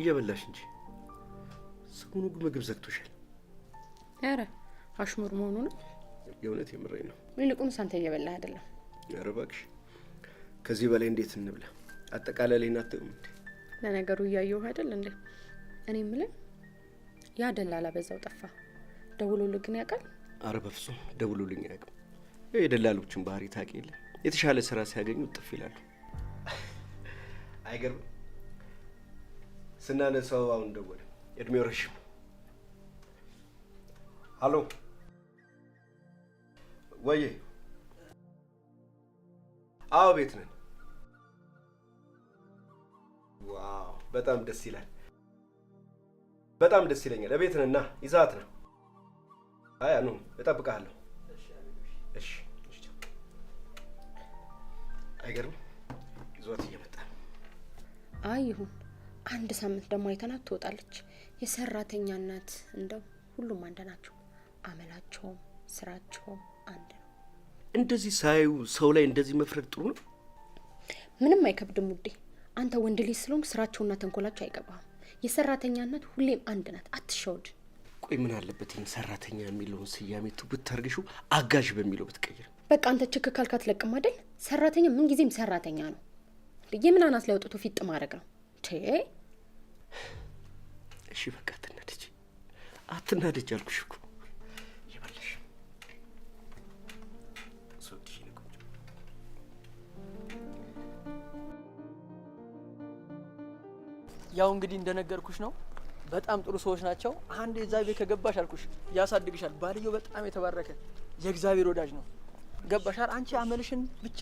እየበላሽ እንጂ ሰሞኑ ምግብ ዘግቶሻል። ኧረ አሽሙር መሆኑ ነው። የእውነት የምሬን ነው። ይልቁንስ አንተ እየበላህ አይደለም። ኧረ እባክሽ ከዚህ በላይ እንዴት እንብላ? አጠቃላይ ላይ ናትም እንዴ? ለነገሩ እያየሁ አይደል እንዴ? እኔ የምልህ ያ ደላላ በዛው ጠፋ። ደውሎልህ ግን ያውቃል? ኧረ በፍጹም ደውሎልኝ አያውቅም። የደላሎችን ባህሪ ታውቂ የለ የተሻለ ስራ ሲያገኙ ጥፍ ይላሉ። አይገርም? ስናነሳው አሁን ደወለ። እድሜው ረሽም። ሀሎ ወይ? አዎ ቤት ነን። ዋው በጣም ደስ ይላል። በጣም ደስ ይለኛል። ቤት ነን እና ይዛት ነው። አይ አኑ እጠብቅሃለሁ። እሺ እሺ። አይገርም? ይዟት እየመጣ ነው። አይ ይሁን። አንድ ሳምንት ደግሞ አይተናት ትወጣለች። የሰራተኛ እናት እንደው ሁሉም አንድ ናቸው። አመላቸውም ስራቸውም አንድ ነው። እንደዚህ ሳዩ ሰው ላይ እንደዚህ መፍረድ ጥሩ ነው? ምንም አይከብድም ውዴ። አንተ ወንድ ልጅ ስለሆንክ ስራቸውና ተንኮላቸው አይገባም። የሰራተኛ እናት ሁሌም አንድ ናት። አትሸውድ። ቆይ ምን አለበት ይሄን ሰራተኛ የሚለውን ስያሜ ብታርግሽው አጋዥ በሚለው ብትቀይር? በቃ አንተ ችክ ካልካት ለቅም አይደል? ሰራተኛ ምን ጊዜም ሰራተኛ ነው። የምን አናት ላይ ወጥቶ ፊት ማድረግ ነው? እሺ በቃ አትናደጅ አልኩሽ እኮ። ይበልሽ ሶዲሽ ነው። ያው እንግዲህ እንደነገርኩሽ ነው። በጣም ጥሩ ሰዎች ናቸው። አንዴ እዛ ቤት ከገባሽ አልኩሽ ያሳድግሻል። ባልየው በጣም የተባረከ የእግዚአብሔር ወዳጅ ነው። ገባሻል? አንቺ አመልሽን ብቻ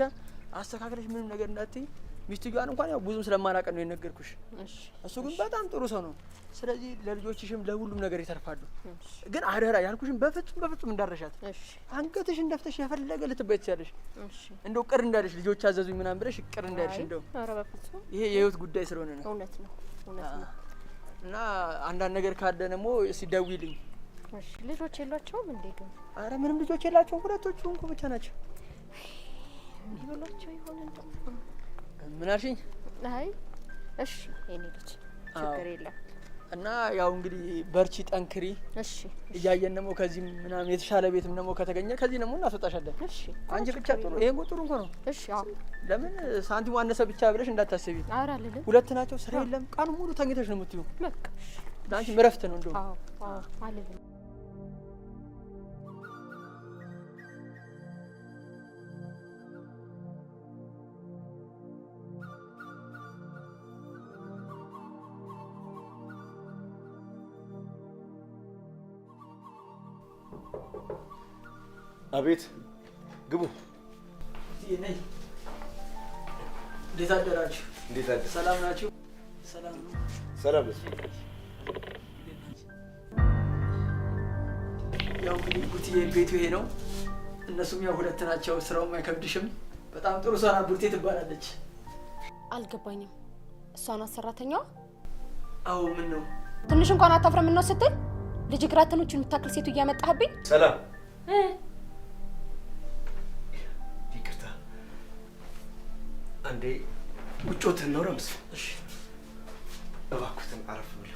አስተካክለሽ ምንም ነገር እንዳትይ። ሚስትየዋን እንኳን ያው ብዙም ስለማላቀ ነው የነገርኩሽ። እሱ ግን በጣም ጥሩ ሰው ነው። ስለዚህ ለልጆችሽም ለሁሉም ነገር ይተርፋሉ። ግን አደራ ያልኩሽን በፍጹም እንዳረሻት። አንገትሽን ደፍተሽ የፈለገ ልትበይ ትችያለሽ። እንደው ቅር እንዳለሽ ልጆች አዘዙኝ ምናምን ብለሽ ቅር እንዳለሽ እንደው ይሄ የህይወት ጉዳይ ስለሆነ ነው። እውነት ነው። እና አንዳንድ ነገር ካለ ደግሞ ሲደውይልኝ። እሺ ልጆች የሏቸውም እንዴ? ግን አረ ምንም ልጆች የላቸውም። ሁለቶቹ እንኳ ብቻ ናቸው። ይበላቸው ይሆን እንደው? ምን አልሽኝ? አይ እሺ የኔ ልጅ ችግር የለም። እና ያው እንግዲህ በርቺ፣ ጠንክሪ። እሺ እያየን ደግሞ ከዚህ ምናምን የተሻለ ቤትም ደግሞ ከተገኘ ከዚህ ደግሞ እናስወጣሻለን። እሺ አንቺ ብቻ ጥሩ ይሄን ጥሩ እንኳን ነው። እሺ አዎ ለምን ሳንቲም ዋነሰ ብቻ ብለሽ እንዳታስቢ። ኧረ አይደለም ሁለት ናቸው። ስራ የለም። ቀኑ ሙሉ ተኝተሽ ነው የምትዩ። በቃ ዳንቺ ምረፍት ነው እንደው። አዎ አዎ አይደለም። አቤት ግቡ። ነይ። እንዴት አደራችሁ? እንዴት አደራችሁ? ሰላም ናችሁ? ሰላም ነው። ሰላም ነው። ያው እንግዲህ ቡርቴ ቤቱ ይሄ ነው። እነሱም ያው ሁለት ናቸው። ስራውም አይከብድሽም። በጣም ጥሩ ሰራ ቡርቴ ትባላለች። አልገባኝም። እሷ ናት ሰራተኛዋ? አዎ ምን ነው? ትንሽ እንኳን አታፍረም ነው ስትል ልጅ ግራተኖችን የምታክል ሴቱ እያመጣህብኝ? ሰላም አንዴ ውጮትን ነው ረምስ። እሺ እባክዎትን አረፍ ብለው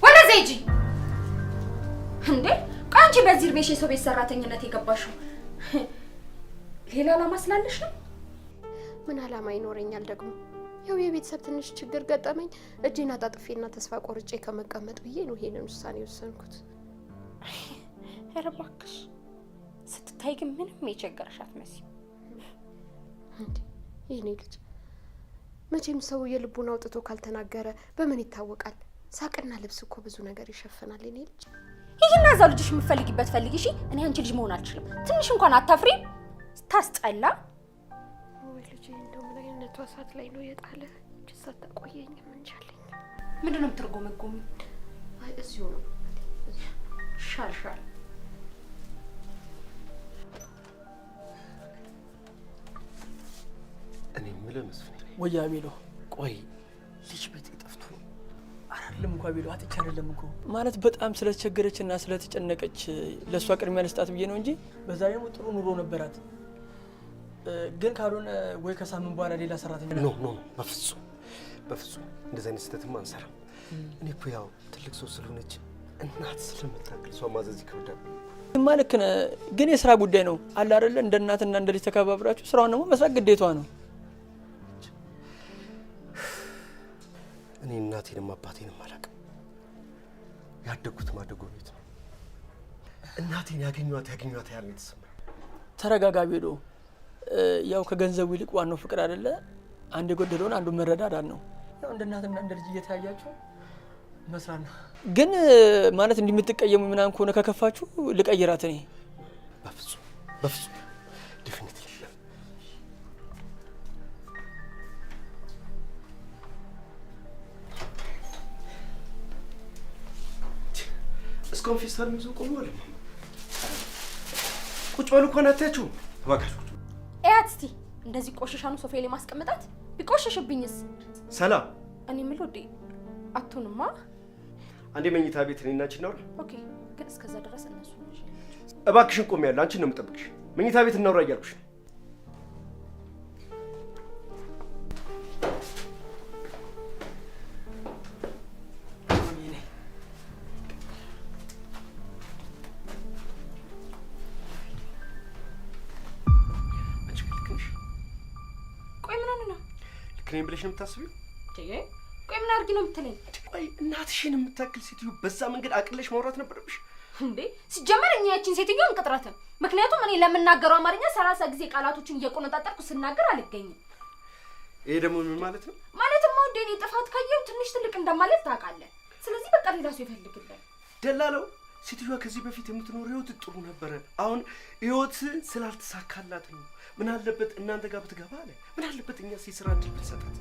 ወደዚህ ሂጂ። እንዴ አንቺ በዚህ እድሜሽ የሰው ቤት ሰራተኝነት የገባሽው ሌላ ዓላማ ስላለሽ ነው? ምን ዓላማ ይኖረኛል ደግሞ? ያው የቤተሰብ ትንሽ ችግር ገጠመኝ። እጄን አጣጥፌና ተስፋ ቆርጬ ከመቀመጥ ብዬ ነው ይሄንን ውሳኔ ወሰንኩት። ኧረ እባክሽ ስትታይ ግን ምንም የቸገረሽ አትመስይም። እንዴ የኔ ልጅ መቼም ሰው የልቡን አውጥቶ ካልተናገረ በምን ይታወቃል? ሳቅና ልብስ እኮ ብዙ ነገር ይሸፍናል። የኔ ልጅ ይሄና እዛው ልጅሽ የምትፈልጊበት ፈልጊ። እሺ እኔ አንቺ ልጅ መሆን አልችልም። ትንሽ እንኳን አታፍሪም? ታስጠላ። ወይ ልጅ እንደው ምን አይነቷ ሰዓት ላይ ነው የጣለ? እጅ አታቆየኝም እንጃለኝ። ምንድነው የምትርጎመጎሚ? አይ እዚሁ ነው። ሻልሻል እኔ የምልህ መስፍን ወያ ቢሎ ቆይ ልጅ ቤት ጠፍቶ ነው? ኧረ አይደለም እንኳን ቢሉ አጥቻ አይደለም እኮ ማለት በጣም ስለተቸገረችና ስለተጨነቀች ለሷ ቅድሚያ ልስጣት ብዬ ነው እንጂ በዛ ደግሞ ጥሩ ኑሮ ነበራት። ግን ካልሆነ ወይ ከሳምንት በኋላ ሌላ ሰራተኛ ኖ በፍጹም እንደዚህ አይነት ስህተትማ አንሰራም። እኔ እኮ ያው ትልቅ ሰው ስለሆነች እናት ስለምታክል ሰው ማዘዝ ይከብዳል። ልክ ነህ፣ ግን የስራ ጉዳይ ነው አለ አይደለ? እንደ እናትና እንደ ልጅ ተከባብራችሁ ስራውን ደግሞ መስራት ግዴታዋ ነው። እኔ እናቴንም አባቴንም አላውቅም። ያደጉት ማደጎ ቤት ነው። እናቴን ያገኟት ያህል የተሰማኝ። ተረጋጋ ቤሎ። ያው ከገንዘቡ ይልቅ ዋናው ፍቅር አይደለ? አንድ የጎደለውን አንዱ መረዳዳት ነው። ያው እንደ እናትና እንደ ልጅ እየተያያችሁ መስራት ነው። ግን ማለት እንደምትቀየሙ ምናምን ከሆነ ከከፋችሁ ልቀይራት እኔ። በፍጹም ዴፊኒትሊ። እስካሁን ፌስታል ይዞ ቆሟል። ቁጭ በሉ እኮ አታያችሁም? እባካችሁ እያት እስቲ እንደዚህ ቆሻሻ ነው ሶፋ ላይ ማስቀመጣት? ቢቆሽሽብኝስ? ሰላም፣ እኔ የምለው ዴ አትሆንማ። አንዴ መኝታ ቤት እኔና አንቺ እናውራ። ኦኬ፣ ግን እስከዛ ድረስ እነሱ እባክሽን ቆሜያለሁ። አንቺን ነው የምጠብቅሽ። መኝታ ቤት እናውራ እያልኩሽ ነው። ልክ ብለሽ ነው የምታስቢው? ቆይ ምን አድርጊ ነው የምትለኝ? ቆይ እናትሽን የምታክል ሴትዮ በዛ መንገድ አቅለሽ ማውራት ነበረብሽ እንዴ? ሲጀመር እኛ ያቺን ሴትዮ እንቅጥራትን። ምክንያቱም እኔ ለምናገረው አማርኛ 30 ጊዜ ቃላቶችን እየቆነጣጠርኩ ስናገር አልገኝም። ይሄ ደግሞ ምን ማለት ነው? ማለትማ ወደ እኔ ጥፋት ካየው ትንሽ ትልቅ እንደማለት ታውቃለህ። ስለዚህ በቃ ሌላ ሰው ይፈልግልኝ። ደላለው ሴትዮዋ ከዚህ በፊት የምትኖር ህይወት ጥሩ ነበረ። አሁን ህይወት ስላልተሳካላት ነው። ምን አለበት እናንተ ጋር ብትገባ አለ። ምን አለበት እኛስ የሥራ እድል ብንሰጣት?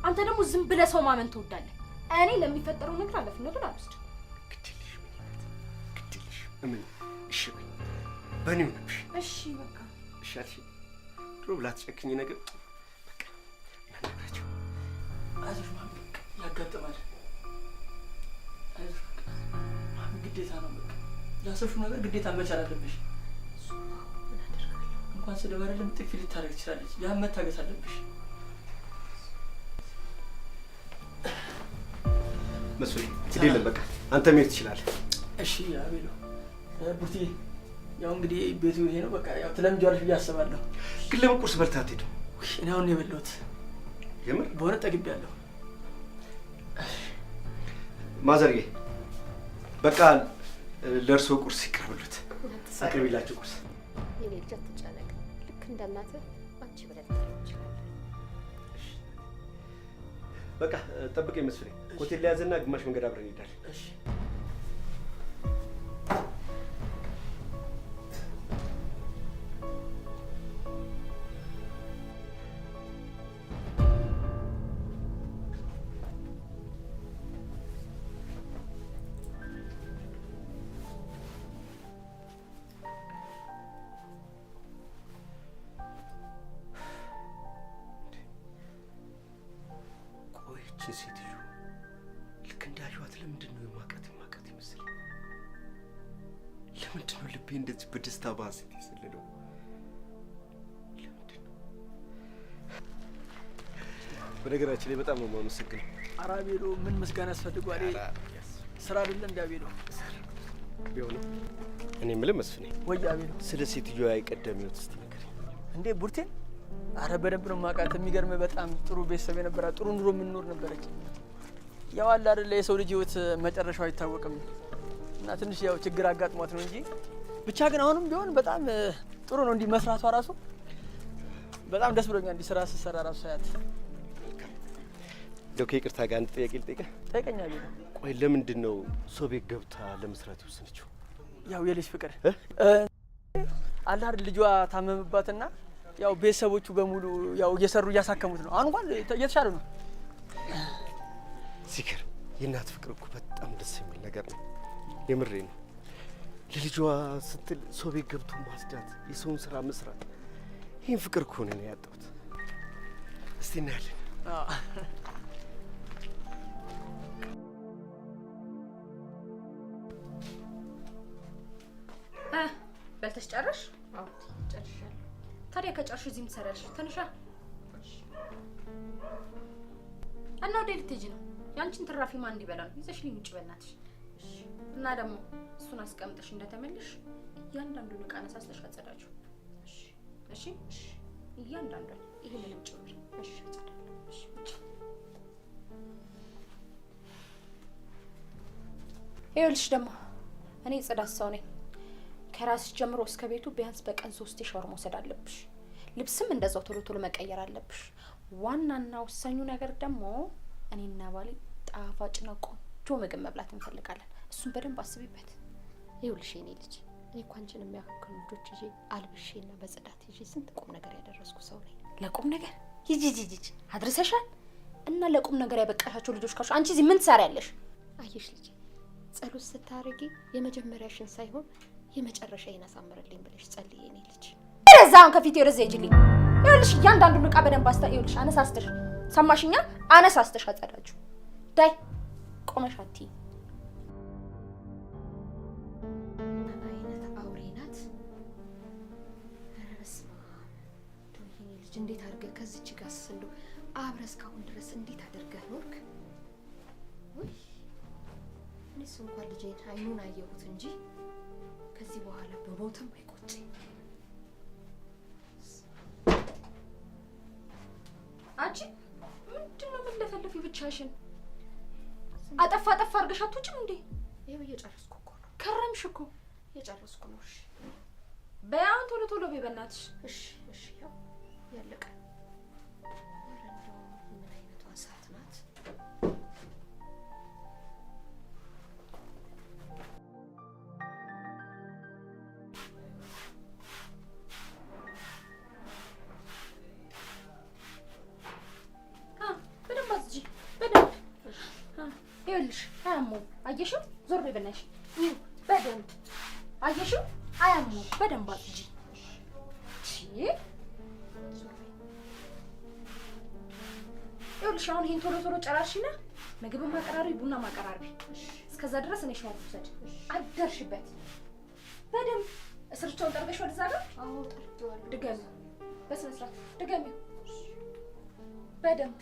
አንተ ደግሞ ዝም ብለህ ሰው ማመን ትወዳለህ። እኔ ለሚፈጠረው ነገር ኃላፊነቱን አልወስድም። ግድልሽ እምን እሺ በይ፣ በእኔው ነብሽ። እሺ በቃ እሺ አልሽ። ድሮ ብላ ትጨክኝ ነገር በቃ እናናቸው። አይዞሽ ማሚ፣ ያጋጥማል። አይዞሽ በቃ ማሚ፣ ግዴታ ነው። በቃ ያሰብሽው ነገር ግዴታ መቻል አለብሽ። እንኳን ስለበረለም ጥፊ ልታረግ ትችላለች። ያን መታገስ አለብሽ። መስሎኝ ትዴለም በቃ አንተ መሄድ ትችላለህ። እሺ አቤሎ። ቡርቲ ያው እንግዲህ ቤቱ ይሄ ነው። በቃ ያው ትለምጃለሽ ብዬ አስባለሁ። ግን ለምን ቁርስ በልተህ አትሄድም? እኔ አሁን ነው የበላሁት። የምር በሆነ ጠግቤያለሁ። ማዘርዬ በቃ ለእርሶ ቁርስ ይቀርብሉት። አቅርቢላችሁ ቁርስ። የኔ ልጅ አትጨነቅ። ልክ እንደ እናትህ አንቺ ብለህ ልትጠሪው ትችላለህ። በቃ ጠብቀኝ መስፍኔ። ሆቴል ላይ ያዘና ግማሽ መንገድ አብረን እንሄዳለን። እሺ ሴትዮ ልክ እንዳዩዋት ለምንድን ነው የማውቃት ይመስል? ለምንድን ነው ልቤ እንደዚህ በደስታ ባሰት የሰለለው? ለምንድን ነው? በነገራችን ላይ በጣም ነው የማመሰግነው። ኧረ አቤሎ ምን ምስጋና ያስፈልገዋል? ስራ አይደለ እንደ አቤሎ ቢሆንም እኔ የምልህ መስፍኔ፣ ወይ አቤሎ፣ ስለ ሴትዮዋ የቀደም ህይወት እስቲ ንገረኝ። እንዴ ቡርቴን? አረ በደንብ ነው የማውቃት። የሚገርምህ በጣም ጥሩ ቤተሰብ የነበራት ጥሩ ኑሮ የምንኖር ነበረች። ያው አለ አይደለ የሰው ልጅ ህይወት መጨረሻው አይታወቅም እና ትንሽ ያው ችግር አጋጥሟት ነው እንጂ ብቻ ግን አሁንም ቢሆን በጣም ጥሩ ነው። እንዲህ መስራቷ ራሱ በጣም ደስ ብሎኛል። እንዲህ ስራ ስትሰራ ራሱ ሳያት። እንደው ከይቅርታ ጋር አንድ ጥያቄ ልጠይቅህ? ጠይቀኛ ቢሆን። ቆይ ለምንድን ነው ሰው ቤት ገብታ ለመስራት የወሰነችው? ያው የልጅ ፍቅር አለ አይደል ልጇ ታመምባትና ያው ቤተሰቦቹ በሙሉ ያው እየሰሩ እያሳከሙት ነው። አሁን እንኳን እየተሻለ ነው። ሲከር የእናት ፍቅር እኮ በጣም ደስ የሚል ነገር ነው። የምሬ ነው። ለልጇ ስትል ሰው ቤት ገብቶ ማጽዳት፣ የሰውን ስራ መስራት፣ ይህን ፍቅር እኮ ነው ያጣሁት። እስቲ እናያለን። በልተሽ ጨርሽ? አዎ ጨርሻለሁ። ታዲያ ከጨርሽ እዚህ ምትሰሪያለሽ? ትንሻ እና ወደ ልትሄጂ ነው? ያንቺን ትራፊ ማን እንዲበላ ነው? ይዘሽልኝ ውጭ በእናትሽ። እና ደግሞ እሱን አስቀምጠሽ እንደተመለሽ እያንዳንዱን ዕቃ አነሳስተሽ አጸዳጁ። እሺ? እያንዳንዱን ይሄንንም ጭምር። እሺ አጸዳለሁ። እሺ ይኸውልሽ ደግሞ እኔ ጽዳት ሰው ነኝ። ከራስሽ ጀምሮ እስከ ቤቱ ቢያንስ በቀን 3 ሻወር መውሰድ አለብሽ። ልብስም እንደዛው ቶሎ ቶሎ መቀየር አለብሽ። ዋናና ወሳኙ ነገር ደግሞ እኔና ባሌ ጣፋጭና ቆንጆ ምግብ መብላት እንፈልጋለን። እሱን በደንብ አስቢበት። ይኸውልሽ የኔ ልጅ እኔ እኮ አንቺን የሚያክሉ ልጆች ይዤ አልብሼና በጽዳት ይዤ ስንት ቁም ነገር ያደረስኩ ሰው ነኝ። ለቁም ነገር ይጂጂጂጂ አድርሰሻል። እና ለቁም ነገር ያበቃሻቸው ልጆች ካሉ አንቺ እዚህ ምን ትሰሪያለሽ? አየሽ ልጅ ጸሎት ስታረጊ የመጀመሪያሽን ሳይሆን የመጨረሻዬን አሳምርልኝ ብለሽ ጸልይ የኔ ልጅ። እዛውን ከፊቴ ወደዛ ይጅልኝ። ይኸውልሽ እያንዳንዱን ዕቃ በደንብ ይኸውልሽ አነሳስተሽ ሰማሽኛ? አነሳስተሽ አጸዳችሁ። ዳይ ቆመሽ አትይ። አይነት አውሬ ናት። ኧረ በስመ አብ እንደው የኔ ልጅ እንዴት አድርገህ ከዚች ጋር እንደው አብረህ እስካሁን ድረስ እንዴት አድርገህ ኖርክ? ውይ እኔስ እንኳን ልጄን አይኑን አየሁት እንጂ ከዚህ በኋላ በሞትም አይቆጨኝ። አንቺ ምንድነው የምትለፈልፊ ብቻሽን? አጠፋ አድርገሽ አትወጪም እንዴ? ይኸው እየጨረስኩ እኮ ነው። ከረምሽ እኮ። እየጨረስኩ ነው። እሺ በያን ቶሎ ቶሎ በይ በእናትሽ። እሺ ያው ያለቀ። ኧረ እንደው ምን አይነቷ እሳት ናት? ይኸውልሽ አያመውም። አየሽው? ዞር በይ በእናትሽ። በደንብ አየሽው? አያመውም። በደንብ አጥጂ። ይኸውልሽ አሁን ይሄን ቶሎ ቶሎ ጨራርሽና ምግብ ማቀራረቢ፣ ቡና ማቀራረቢ። እስከዛ ድረስ እኔ ሻወር ልውሰድ። አደርሽበት በደንብ እስርቻውን ጠርገሽ ወደዛ ጋር። አዎ ጠርጌዋለሁ። ድገሚ፣ በስነ ስርዓት ድገሚ በደንብ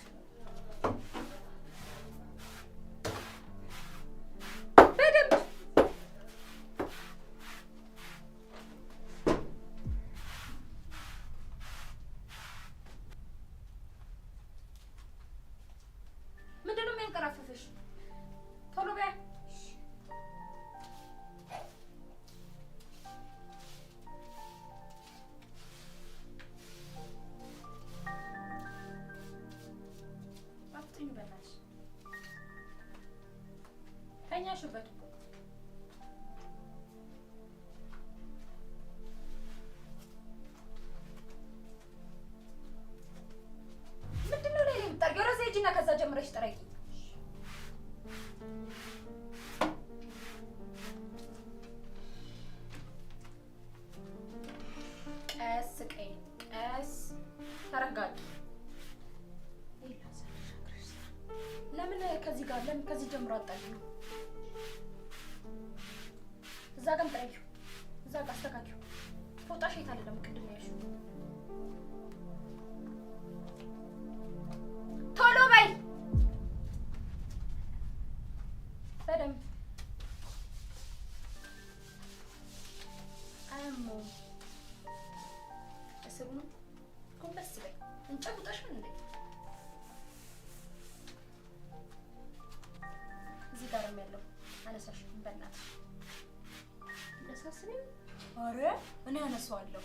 ተኛሽበት እኮ። ምንድነው ላይ የምታርገው? ወደዛ ሂጂና ከዛ ጀምረሽ ጥረጊ። ቀስ ቀይ ቀስ ተረጋጊ። ለምን ከዚህ ጋር ለምን ከዚህ ጀምሮ አጣልኝ? እዛ ጋር ጥረጊው፣ እዛ ጋር አስተካኪው። ፎጣሽ የት አለ ደግሞ? ቅድም ያልሽው ቶሎ በይ በደንብ። አያመውም። እስሩን ጎንበስ በይ። እንጨቁጣሽን እንዴ? እዚህ ጋርም ያለው አነሳሽ በእናትሽ። አነሳስኝ። ኧረ እኔ አነሳዋለሁ።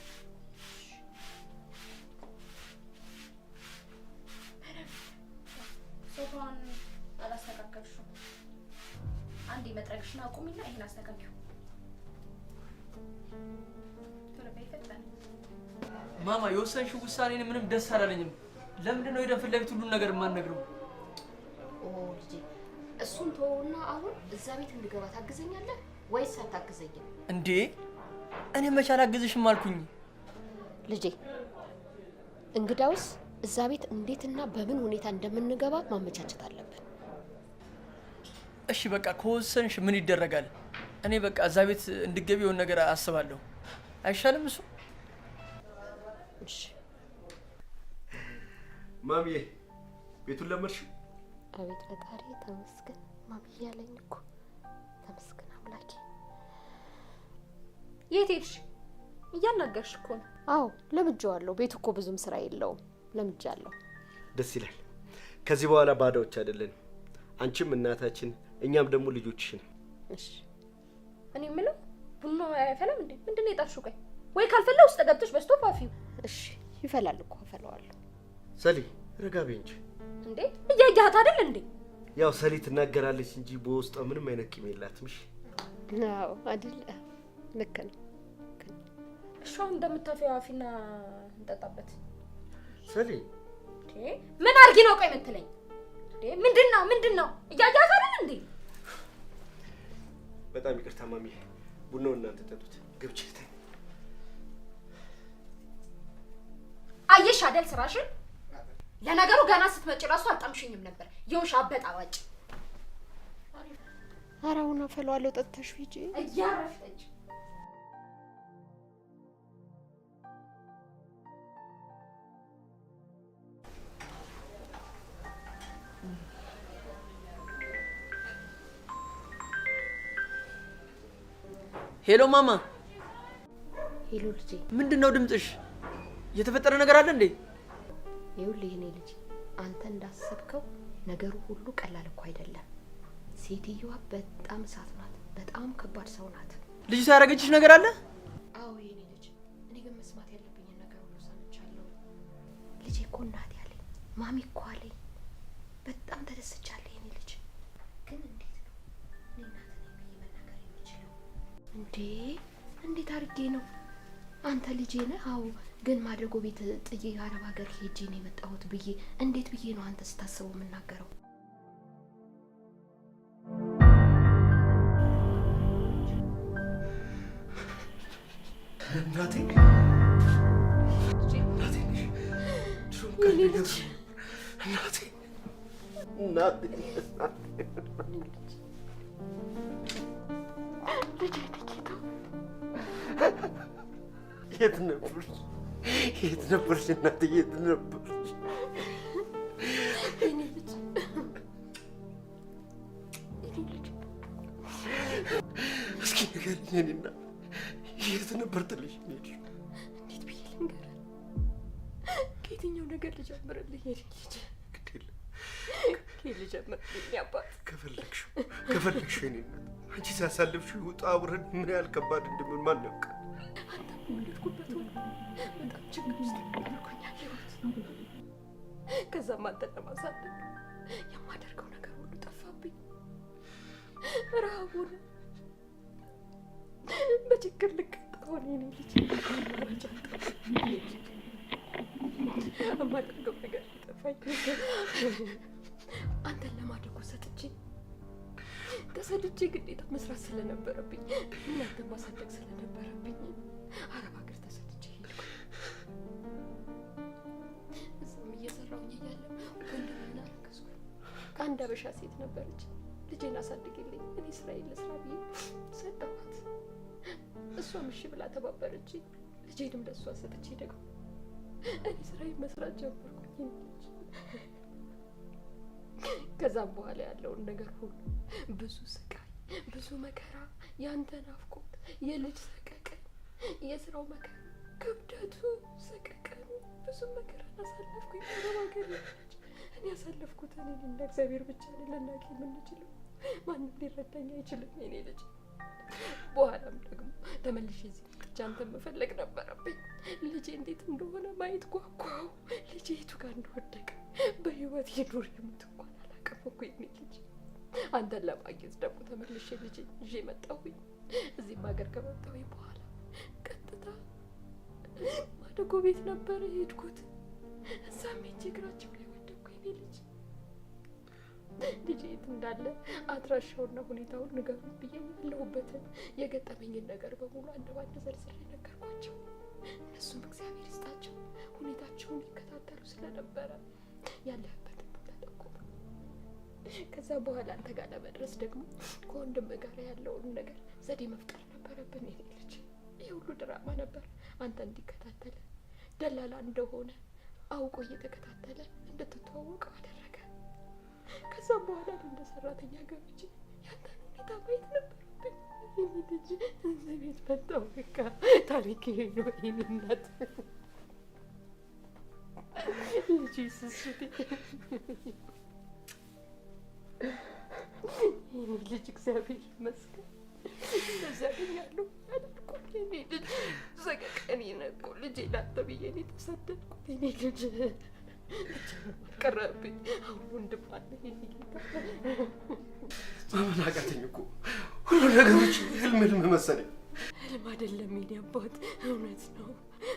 ሶፋውን አላስተካከልሽም። አንዴ መጥረግሽን አቁሚና ይሄን አስተካክዩ። ቶሎ በይ ፈጠን። ማማ የወሰንሽው ውሳኔን ምንም ደስ አላለኝም። ለምንድን ነው ሄደን ፊት ለፊት ሁሉን ነገር የማንነግረው? ኦ ልጄ እሱን ተወውና አሁን እዛ ቤት እንድገባ ታግዘኛለህ ወይስ አታግዘኝም? እንዴ እኔ መቼ አላግዝሽም አልኩኝ? ልጄ እንግዳውስ እዛ ቤት እንዴትና በምን ሁኔታ እንደምንገባ ማመቻቸት አለብን። እሺ በቃ ከወሰንሽ ምን ይደረጋል? እኔ በቃ እዛ ቤት እንድገቢ የሆነ ነገር አስባለሁ። አይሻልም እሱ? እሺ ማሚዬ ቤቱን ለመድሽ? አቤት ፈጣሪ ተመስገን። ማሚዬ ያለኝ እኮ ተመስገን አምላኬ። የት ሄድሽ? እያናገርሽ እኮ ነው። አዎ ለምጄዋለሁ። ቤቱ እኮ ብዙም ስራ የለውም። ለምጃለሁ። ደስ ይላል። ከዚህ በኋላ ባዳዎች አይደለንም። አንቺም እናታችን፣ እኛም ደግሞ ልጆችሽን። እሺ እኔ የምለው ቡና አይፈላም እንዴ? ምንድነው የጣልሽው? ቆይ ወይ ካልፈላ ውስጥ ገብተሽ በስቶፕ አፊው። እሺ ይፈላል እኮ አፈላዋለሁ። ሰሊ ረጋ በይ እንጂ። እንዴ እያያት አይደል እንዴ? ያው ሰሊ ትናገራለች እንጂ በውስጧ ምንም አይነት ቂም የላትም። እሺ አዎ አይደል? ልክ ነው። እሺ አሁን እንደምታፈው አፊና እንጠጣበት። ሰሊ ምን አርጊ ነው ቆይ የምትለኝ? ምንድነው? እያያት አይደል እንዴ? በጣም ይቅርታ ማሚ፣ ቡናውን እናንተ ጠጡት። ግብቼ አየሽ አይደል ስራሽን? ለነገሩ ገና ስትመጪ ራሱ አጣምሽኝም ነበር። የውሻ አበጣባጭ። ኧረ አሁን አፈላዋለሁ። ጠጥተሽ ሂጂ። እያረፍተች ሄሎ ማማ። ሄሎ ልጄ። ምንድነው ድምጽሽ? የተፈጠረ ነገር አለ እንዴ? ይኸውልህ የኔ ልጅ፣ አንተ እንዳሰብከው ነገሩ ሁሉ ቀላል እኮ አይደለም። ሴትዮዋ በጣም እሳት ናት። በጣም ከባድ ሰው ናት። ልጅቷ ያደረገችሽ ነገር አለ? አዎ የኔ ልጅ፣ እኔ ግን መስማት ያለብኝን ነገር ሁሉ ሰምቻለሁ። ልጄ እኮ እናቴ አለኝ፣ ማሚ እኮ አለኝ። በጣም ተደስቻለሁ የኔ ልጅ። ግን እንዴት ነው እኔ እናት ነኝ ብዬ መናገር የምችለው? እንዴት አድርጌ ነው? አንተ ልጄ ነህ። አዎ ግን ማደጎ ቤት ጥዬ አረብ ሀገር ሄጄ ነው የመጣሁት ብዬ እንዴት ብዬ ነው አንተ ስታስበው የምናገረው? እናቴ የት ነበርሽ? የት ነበርሽ እናቴ? የት ነበርሽ? እስኪ ንገሪኝ የኔ እናት፣ የት ነበር ጥለሽ ሄድሽ? እንዴት ብዬ ልንገርህ? ከየትኛው ነገር ልጀምርልህ? የኔ ልጅ ግድ የለም ከየት ልጀምርልህ? አባት ከፈለግሽው የኔ እናት፣ አንቺ ሲያሳልፍሽው ውጣ ውረድ ምን ያህል ከባድ እንደሚሆን ማን ያውቃል? በወለድኩበት በጣም ችግር ውስጥ ነበርኩኝ ያለሁት። ከዛም አንተን ለማሳደግ የማደርገው ነገር ሁሉ ጠፋብኝ። ረሃቡን በችግር ልቀጣ ሆነ የኔ ልጅ። የማደርገው ነገር ጠፋኝ። አንተን ለማደጎ ሰጥቼ ተሰድቼ ግዴታ መስራት ስለነበረብኝ እናንተን ማሳደግ ስለነበረብኝ አረብ ሀገር ተሰድቼ ሄድኩ። እዛም እየሰራሁኝ እያለ ወንድሜን አረገዝኩ። ከአንድ አበሻ ሴት ነበረች ልጄን አሳድግልኝ እኔ ስራዬን ልስራ ብዬ ሰጠኋት። እሷም እሺ ብላ ተባበረች። ልጄንም ለእሷ ሰጥቼ ደግሞ እኔ ስራዬን መስራት ጀመርኩኝ። ከዛም በኋላ ያለውን ነገር ሁሉ ብዙ ስቃይ፣ ብዙ መከራ፣ ያንተ ናፍቆት፣ የልጅ ሰቀቀን፣ የስራው መከራ፣ ክብደቱ፣ ሰቀቀኑ፣ ብዙ መከራ አሳለፍኩኝ። በማገር እኔ ያሳለፍኩትን እኔ እንደ እግዚአብሔር ብቻ ነኝ ልናቅ የምንችለው። ማንም ሊረዳኝ አይችልም የኔ ልጅ። በኋላም ደግሞ ተመልሼ እዚህ መጥቼ አንተን መፈለግ ነበረብኝ። ልጄ እንዴት እንደሆነ ማየት ጓጓሁ። ልጄ የቱ ጋር እንደወደቀ በህይወት ይኑር ይሙት እንኳን አላውቅም እኮ የኔ ልጅ። አንተን ለማግኘት ደግሞ ተመልሼ ልጄ ይዤ መጣሁኝ። እዚህም ሀገር ከመጣሁኝ በኋላ ቀጥታ ማደጎ ቤት ነበር የሄድኩት። እዛም ሄጄ እግራቸው ላይ ወደቅኩ የኔ ልጅ። ልጄ የት እንዳለ አድራሻውና ሁኔታውን ንገሩኝ ብዬ ያለሁበትን የገጠመኝን ነገር በሙሉ አንድ ባንድ ዘርዝሬ ነገርኳቸው። እነሱም እግዚአብሔር ይስጣቸው ሁኔታቸውን ይከታተሉ ስለነበረ ያለህበትን ቦታ ጠቆሙ። ከዛ በኋላ አንተ ጋር ለመድረስ ደግሞ ከወንድም ጋር ያለውን ነገር ዘዴ መፍጠር ነበረብን የኔ ልጅ። ሁሉ ድራማ ነበር። አንተ እንዲከታተለ ደላላ እንደሆነ አውቆ እየተከታተለ እንድትተዋወቀው አደረገ። ከዛም በኋላ እንደ ሰራተኛ ገብቼ ያንተን ሁኔታ ማየት ነበረብኝ። ይሄ ልጅ እዚህ ቤት መጣሁ። በቃ ታሪክ ይሄ ነው። ይሄን እናት ልጅ ስስቴ ይሄን ልጅ እግዚአብሔር ይመስገን እንደዚያ ያገኛለሁ ያደርኩት። ይሄ ልጅ ሰቀቀኔ ነው። ልጄ ላንተ ብዬ ነው የተሰደድኩት። ይሄ ልጅ ቀረብኝ። አሁን ወንድም አለ። ማመን አቃተኝ እኮ ሁሉ ነገሮች ህልም መሰለኝ። ህልም አይደለም የኔ አባት፣ እውነት ነው፣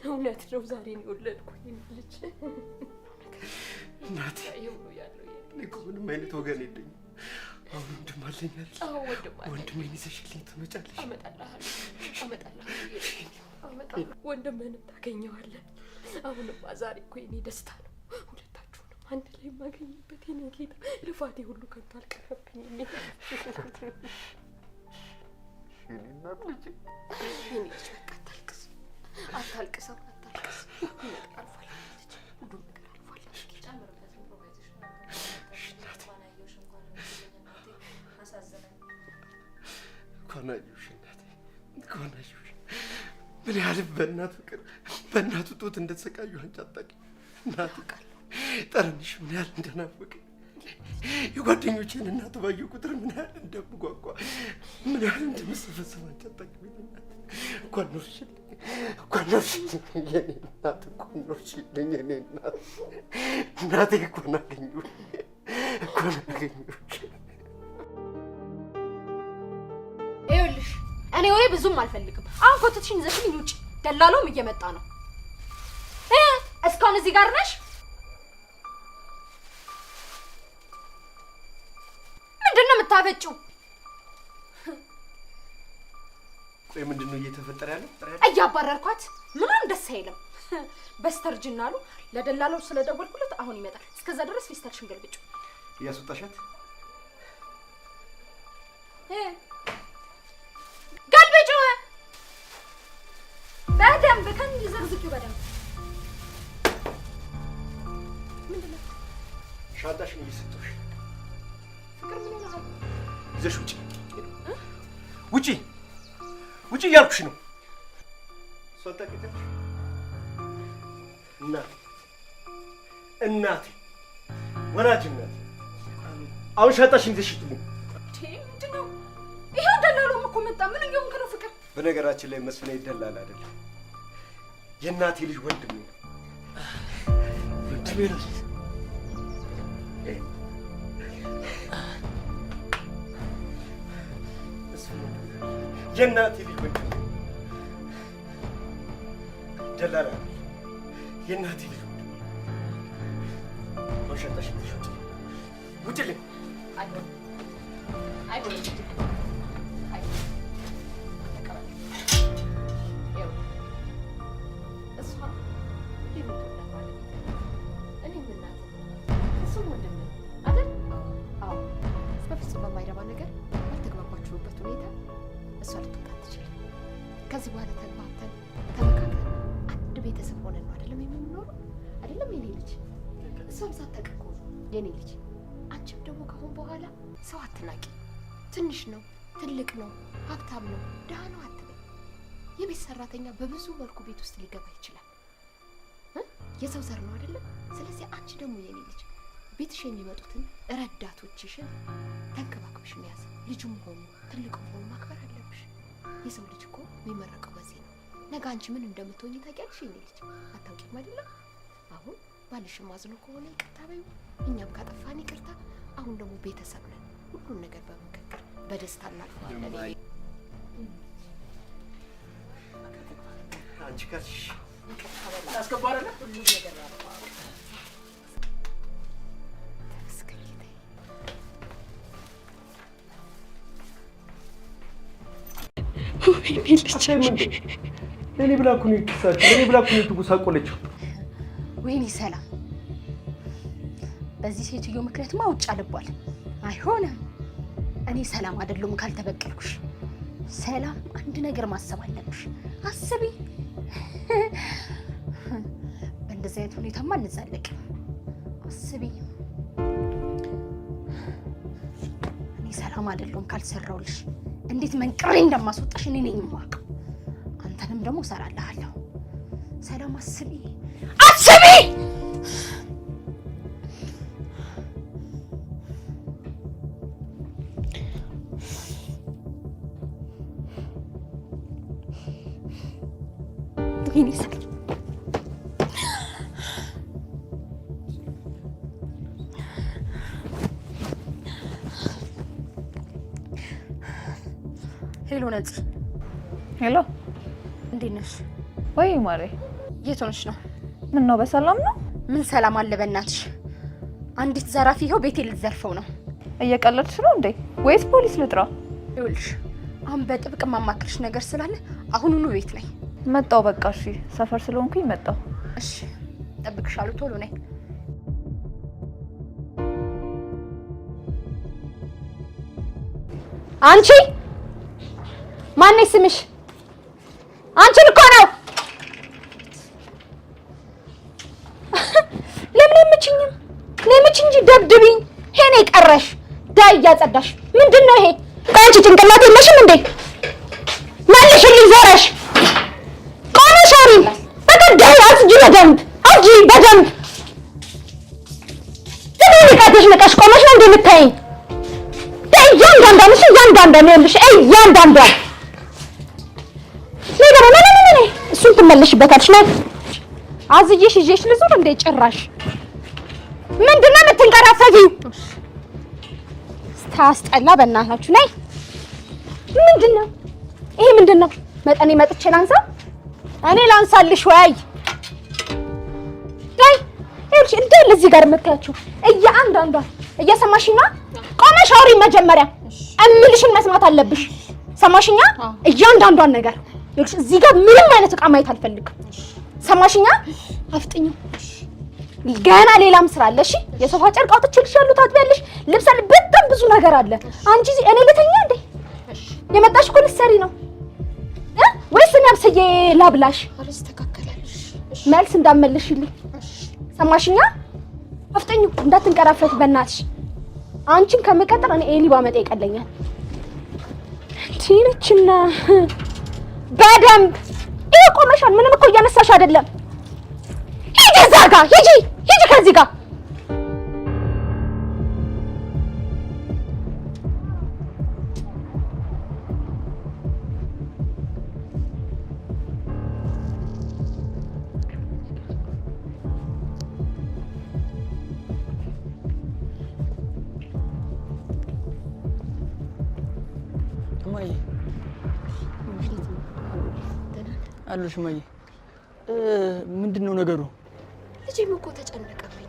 እውነት ነው። ዛሬ ነው የወለድኩት ይሄን ልጅ። እናቴ ይሁሉ ያለው እኮ ምንም አይነት ወገን የለኝም። አሁን ወንድም አለኝ አይደል? አዎ ወንድም አለ። ወንድሜን ይዘሽልኝ ትመጫለሽ? አመጣልሃለሁ። ወንድምህንም ታገኘዋለህ። አሁንማ ዛሬ እኮ የኔ ደስታ ነው። ሁለታችሁንም አንድ ላይ የማገኝበት የኔ ጌታ። ልፋቴ ሁሉ ከንቱ አልቀረብኝም። የኔ እናት ልጅ የኔ ልጅ በቃ አታልቅስ፣ አታልቅስ። ሁሉ ነገር አልፏል። ሁሉ ነገር አልፏል። እንኳን አየሁሽ እናቴ፣ እንኳን አየሁሽ። ምን ያህል በእናት ፍቅር በእናቱ ጡት እንደተሰቃዩ አንቺ አታውቂም እናቴ። ጠረንሽ ምን ያህል እንደናፈቀኝ፣ የጓደኞቼን እናት ባየሁ ቁጥር ምን ያህል እንደምጓጓ፣ ምን ያህል እንደምሰፈሰፍ አንቺ አታውቂም እናቴ። እንኳን ኖርሽልኝ፣ እንኳን ኖርሽልኝ የኔ እናት፣ እንኳን ኖርሽልኝ የኔ እናት። እናቴ እንኳን አገኘሁሽ፣ እንኳን አገኘሁሽ። ይኸውልሽ እኔ ወይ ብዙም አልፈልግም። አሁን ኮተትሽን ይዘሽልኝ ውጪ። ደላላውም እየመጣ ነው። እስካሁን እዚህ ጋር ነሽ? ምንድነው የምታፈጪው? ቆይ ምንድነው እየተፈጠረ ያለው? እያባረርኳት ምንም ደስ አይልም። በስተርጅና አሉ ለደላላው ስለደወልኩለት አሁን ይመጣል። እስከዛ ድረስ ፌስታልሽን ገልብጩ። እያስወጣሻት ገልብጩ። በደንብ ዘርዝቂው በደንብ። ምንድነው? ሻንጣሽን እየሰጠሁሽ። ፍቅር ምን ሆነሃል? ይዘሽ ውጪ፣ ውጪ፣ ውጪ እያልኩሽ ነው። ሶጣቂት እናቴ፣ ወላጅ እናቴ፣ አሁን ሻንጣሽን ይዘሽ ውጪ። ምንድነው? ይሄው ደላላውም እኮ መጣ። ምን እየሆንክ ነው ፍቅር? በነገራችን ላይ መስፍኔ ይደላል አይደለም፣ የእናቴ ልጅ ወንድሜ ነው። ወንድሜ ነው። የእናቴ ልጅ ወንድሜ ደላላ፣ የእናቴ ልጅ ወንድሜ። ወሸጣሽ ልጅ ውጭልኝ። አይሆንም፣ በማይረባ ነገር ባልተግባባችሁበት ሁኔታ እሷ ልትወጣ አትችልም። ከዚህ በኋላ ተግባብተን ተመካክረን አንድ ቤተሰብ ሆነን ነው አይደለም የምንኖረው? አይደለም የኔ ልጅ? እሷም ሳታውቅ እኮ የኔ ልጅ። አንቺም ደግሞ ከአሁን በኋላ ሰው አትናቂ። ትንሽ ነው ትልቅ ነው ሀብታም ነው ድሃ ነው አትበይ። የቤት ሰራተኛ በብዙ መልኩ ቤት ውስጥ ሊገባ ይችላል። የሰው ዘር ነው አይደለም? ስለዚህ አንቺ ደግሞ የኔ ልጅ ቤትሽ የሚመጡትን ረዳቶችሽን ተንከባክበሽ መያዝ፣ ልጁም ሆኑ ትልቁም ሆኑ ማክበር አለብሽ። የሰው ልጅ እኮ የሚመረቀው በዚህ ነው። ነገ አንቺ ምን እንደምትሆኚ ታውቂያለሽ የኔ ልጅ? አታውቂም አይደለም? አሁን ባልሽም አዝኖ ከሆነ ይቅርታ በይው፣ እኛም ካጠፋን ይቅርታ። አሁን ደግሞ ቤተሰብ ነን። ሁሉን ነገር በመከክር በደስታ እናልፈዋለን። አንቺ ካልሽ ይቅርታ በላ አስከባረለ ሁሉም ነገር ያልፈዋል። እኔ ብላ እኮ ነው የተሳችሁ። እኔ ብላ እኮ ነው የተጎሳቆለችው። ወይኔ ሰላም፣ በዚህ ሴትዮ ምክንያትማ ውጭ አልቧል። አይሆንም። እኔ ሰላም አይደለም ካልተበቀልኩሽ። ሰላም አንድ ነገር ማሰብ አለብሽ። አስቢ። በእንደዚህ አይነት ሁኔታማ አንዛለቅም። አስቢ። እኔ ሰላም አይደለሁም ካልሰራውልሽ እንዴት መንቅሬ እንደማስወጣሽ እኔ ነኝ የማውቀው። አንተንም ደግሞ እሰራልሃለሁ። ሰላም አስቢ፣ አስቢ። ሄሎ ነጽ። ሄሎ እንዴት ነሽ? ወይ ማሬ፣ የት ሆነሽ ነው? ምን ነው በሰላም ነው? ምን ሰላም አለ በእናትሽ። አንዲት ዘራፊ ይኸው ቤቴ ልትዘርፈው ነው። እየቀለድሽ ነው እንዴ ወይስ ፖሊስ ልጥራ? ይኸውልሽ አሁን በጥብቅ ማማክርሽ ነገር ስላለ አሁኑኑ ቤት ነኝ። መጣው በቃ እሺ፣ ሰፈር ስለሆንኩኝ መጣው። እሺ ጠብቅሻለሁ፣ ቶሎ ነኝ። አንቺ ማነሽ ስምሽ? አንቺን እኮ ነው። ለምን የምችኝም ለምች እንጂ ደብድብኝ። ሄኔ ቀረሽ ዳይ እያጸዳሽ ምንድን ነው ይሄ? ከአንቺ ጭንቅላት የለሽም እንዴ? መልሽልኝ ዘረሽ ቆመሽ አውሪ። በቃ ዳይ አጽጂ፣ በደንብ አውጂ፣ በደንብ ትንቃትሽ ንቀሽ ቆመሽ ነው እንደምታይኝ። እያንዳንዷን ይኸውልሽ እያንዳንዷን እሱን ትመለሽበታለሽ። ነው አዝዬሽ ይዤሽ ልዙር እንደ ጭራሽ ምንድን ነው የምትንቀራፈፊው? ስታስጠላ በእናታችሁ ነይ። ምንድን ነው ይሄ? ምንድን ነው መጠኔ? መጥቼ ላንሳ? እኔ ላንሳልሽ ወይ? ነይ ይኸውልሽ እንደዚህ እዚህ ጋር የምታያችሁ እያንዳንዷን እየሰማሽኝ ነው? ቆመሽ አውሪ። መጀመሪያ እምልሽን መስማት አለብሽ። ሰማሽኛ? እያንዳንዷን ነገር ይኸውልሽ እዚህ ጋር ምንም አይነት ዕቃ ማየት አልፈልግም። ሰማሽኛ? አፍጥኝ። ገና ሌላም ስራ አለ። እሺ የሶፋ ጨርቅ አውጥቼልሻለሁ፣ ታጥቢያለሽ። ልብስ አለ፣ በጣም ብዙ ነገር አለ። አንቺ እኔ ልተኛ እንዴ? የመጣሽ እኮ ልትሰሪ ነው ወይስ እኔ አብስዬ ላብላሽ? አልስተካከላለሽ። መልስ እንዳትመልሽልኝ። ሰማሽኛ? አፍጥኝ፣ እንዳትንቀራፈት በእናትሽ። አንቺን ከምቀጥር እኔ ኤሊ ባመጣ ይቀለኛል። ትንችና በደንብ ይሄ ቆመሻል። ምንም እኮ እያነሳሽ አይደለም። ሂጂ እዛ ጋር ሂጂ፣ ሂጂ ከዚህ ጋር አሉሽ ማዬ፣ ምንድን ነው ነገሩ? ልጄም እኮ ተጨነቀብኝ።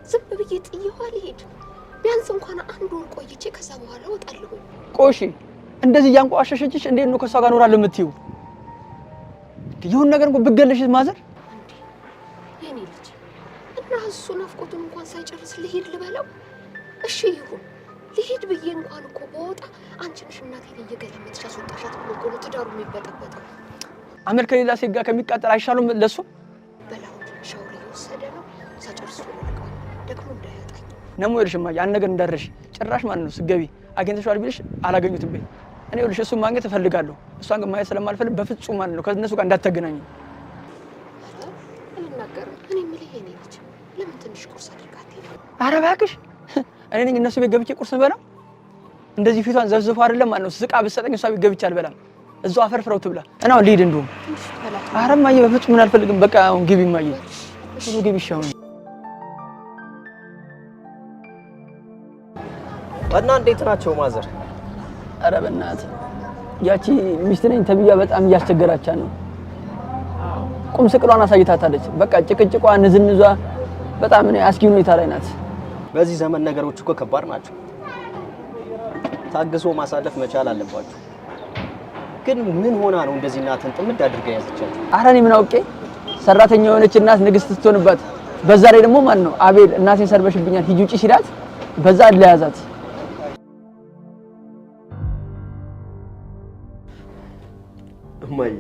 ዝም ብዬ ጥዬው አልሄድ። ቢያንስ እንኳን አንድ ወር ቆይቼ ከዛ በኋላ እወጣለሁ። ቆሺ እንደዚህ እያንቋሸሸችሽ እንዴት ነው ከሷ ጋር እኖራለሁ የምትይው? ይሁን ነገር እንኳን ብትገለሽ ማዘር የኔ ልጅ እና እሱ ናፍቆቱን እንኳን ሳይጨርስ ልሄድ ልበለው? እሺ ይሁን ልሄድ ብዬ እንኳን እኮ በወጣ አንቺ ነሽ እናቴን እየገለመጥሽ አስወጣሻት ብሎ እኮ ነው ትዳሩ የሚበጠበጠው። አመል ከሌላ ሴት ጋር ከሚቃጠል አይሻሉም ለሱ? በላው ሻውር እየወሰደ ነው። ሳጨርስ ደግሞ እንዳያጣኝ ነሞ ይልሽማ ያን ነገር እንዳረሽ ጭራሽ ማለት ነው ስገቢ አገኝተሽዋል ቢልሽ አላገኙትም በይ። እኔ ይልሽ እሱን ማግኘት እፈልጋለሁ። እሷን ግን ማየት ስለማልፈልግ በፍጹም ማለት ነው ከእነሱ ጋር እንዳትገናኙ። እኔ የምልህ የኔ ልጅ ለምን ትንሽ ቁርስ አድርጋት ነው? ኧረ እባክሽ እኔ ነኝ እነሱ ቤት ገብቼ ቁርስ በላ እንደዚህ ፊቷን ዘፍዝፎ አይደለም ማለት ነው ስቃ ብትሰጠኝ እሷ ቤት ገብቼ አልበላም። እዛው አፈርፍረው ትብላ። እና አሁን ልሂድ እንደውም። ኧረ እማዬ በፍጹም ምን አልፈልግም። በቃ አሁን ግቢ እማዬ፣ ብዙ ግቢ ይሻው። እና እንዴት ናቸው ማዘር? ኧረ በእናትህ ያቺ ሚስት ነኝ ተብያ በጣም እያስቸገራቻት ነው። ቁም ስቅሏን አሳይታታለች። በቃ ጭቅጭቋ፣ ንዝንዟ በጣም ነው አስጊ ሁኔታ ላይ ናት። በዚህ ዘመን ነገሮች እኮ ከባድ ናቸው። ታግሶ ማሳለፍ መቻል አለባችሁ። ግን ምን ሆና ነው እንደዚህ እናትን ጥምድ አድርጋ ያዘቻችሁ? ኧረ እኔ ምን አውቄ። ሰራተኛ የሆነች እናት ንግስት ስትሆንባት፣ በዛ ላይ ደግሞ ማን ነው አቤል እናቴን ሰርበሽብኛል ሂጂ ውጪ ሲላት በዛ ለያዛት። እማዬ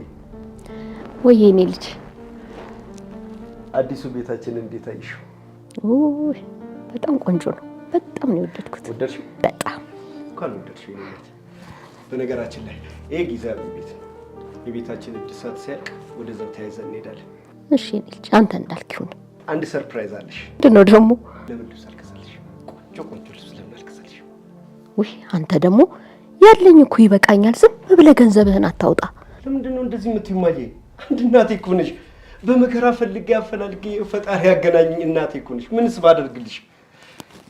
ወይ የኔ ልጅ አዲሱ ቤታችን እንዴት አየሽው? በጣም ቆንጆ ነው። በጣም ነው የወደድኩት። ወደድሽው? በጣም እንኳን ወደድሽው የኔ ልጅ። በነገራችን ላይ ይሄ ጊዜያዊ ቤት ነው። የቤታችን እድሳት ሲያልቅ ወደዛው ተያይዘን እንሄዳለን። እሺ የኔ ልጅ አንተ እንዳልክ ይሁን። አንድ ሰርፕራይዝ አለሽ። ምንድን ነው ደግሞ? ለምን ልብስ አልገዛልሽ? ቆንጆ ልብስ ለምን አልገዛልሽ? ውይ አንተ ደግሞ ያለኝ እኮ ይበቃኛል። ዝም ብለህ ገንዘብህን አታውጣ። ለምንድን ነው እንደዚህ የምትይው እማዬ? አንድ እናቴ እኮ ነሽ። በመከራ ፈልጌ አፈላልጌ ፈጣሪ ያገናኝ እናቴ እኮ ነሽ። ምንስ ባደርግልሽ?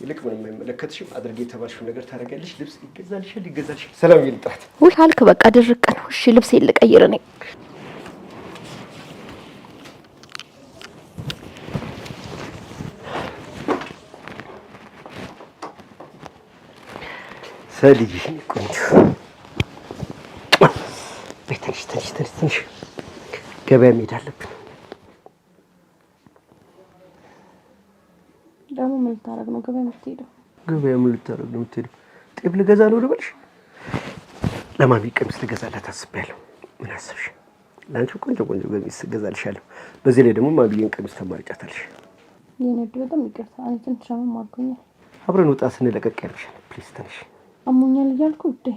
ይልቅ ምንም አይመለከትሽም። አድርጌ የተባልሽው ነገር ታደርጊያለሽ። ልብስ ይገዛልሻል። ሰላም ይልጣት። ውይ አልክ በቃ ድርቅ ነው። እሺ ልብሴን ልቀይር ነኝ። ሰልይ ቆንጆ ትንሽ ገበያ መሄድ አለብን። ደግሞ ምን ልታረግ ነው ገበያ የምትሄደው? ገበያ ምን ልታረግ ነው የምትሄደው? ጤፍ ልገዛ ነው ልበልሽ? ለማሚ ቀሚስ ልገዛላት አስቤያለሁ። ምን አሰብሽ? ለአንቺ ቆንጆ ቀሚስ እገዛልሻለሁ። በዚህ ላይ ደግሞ ማሚዬን ቀሚስ ተማርጫታለሽ። የነዱ በጣም ይቅርታ፣ እኔ ትንሽ አሞኛል። አብረን ወጣ ስንለቀቅ ያልሻል። ፕሊዝ ትንሽ አሞኛል እያልኩ ውዴ፣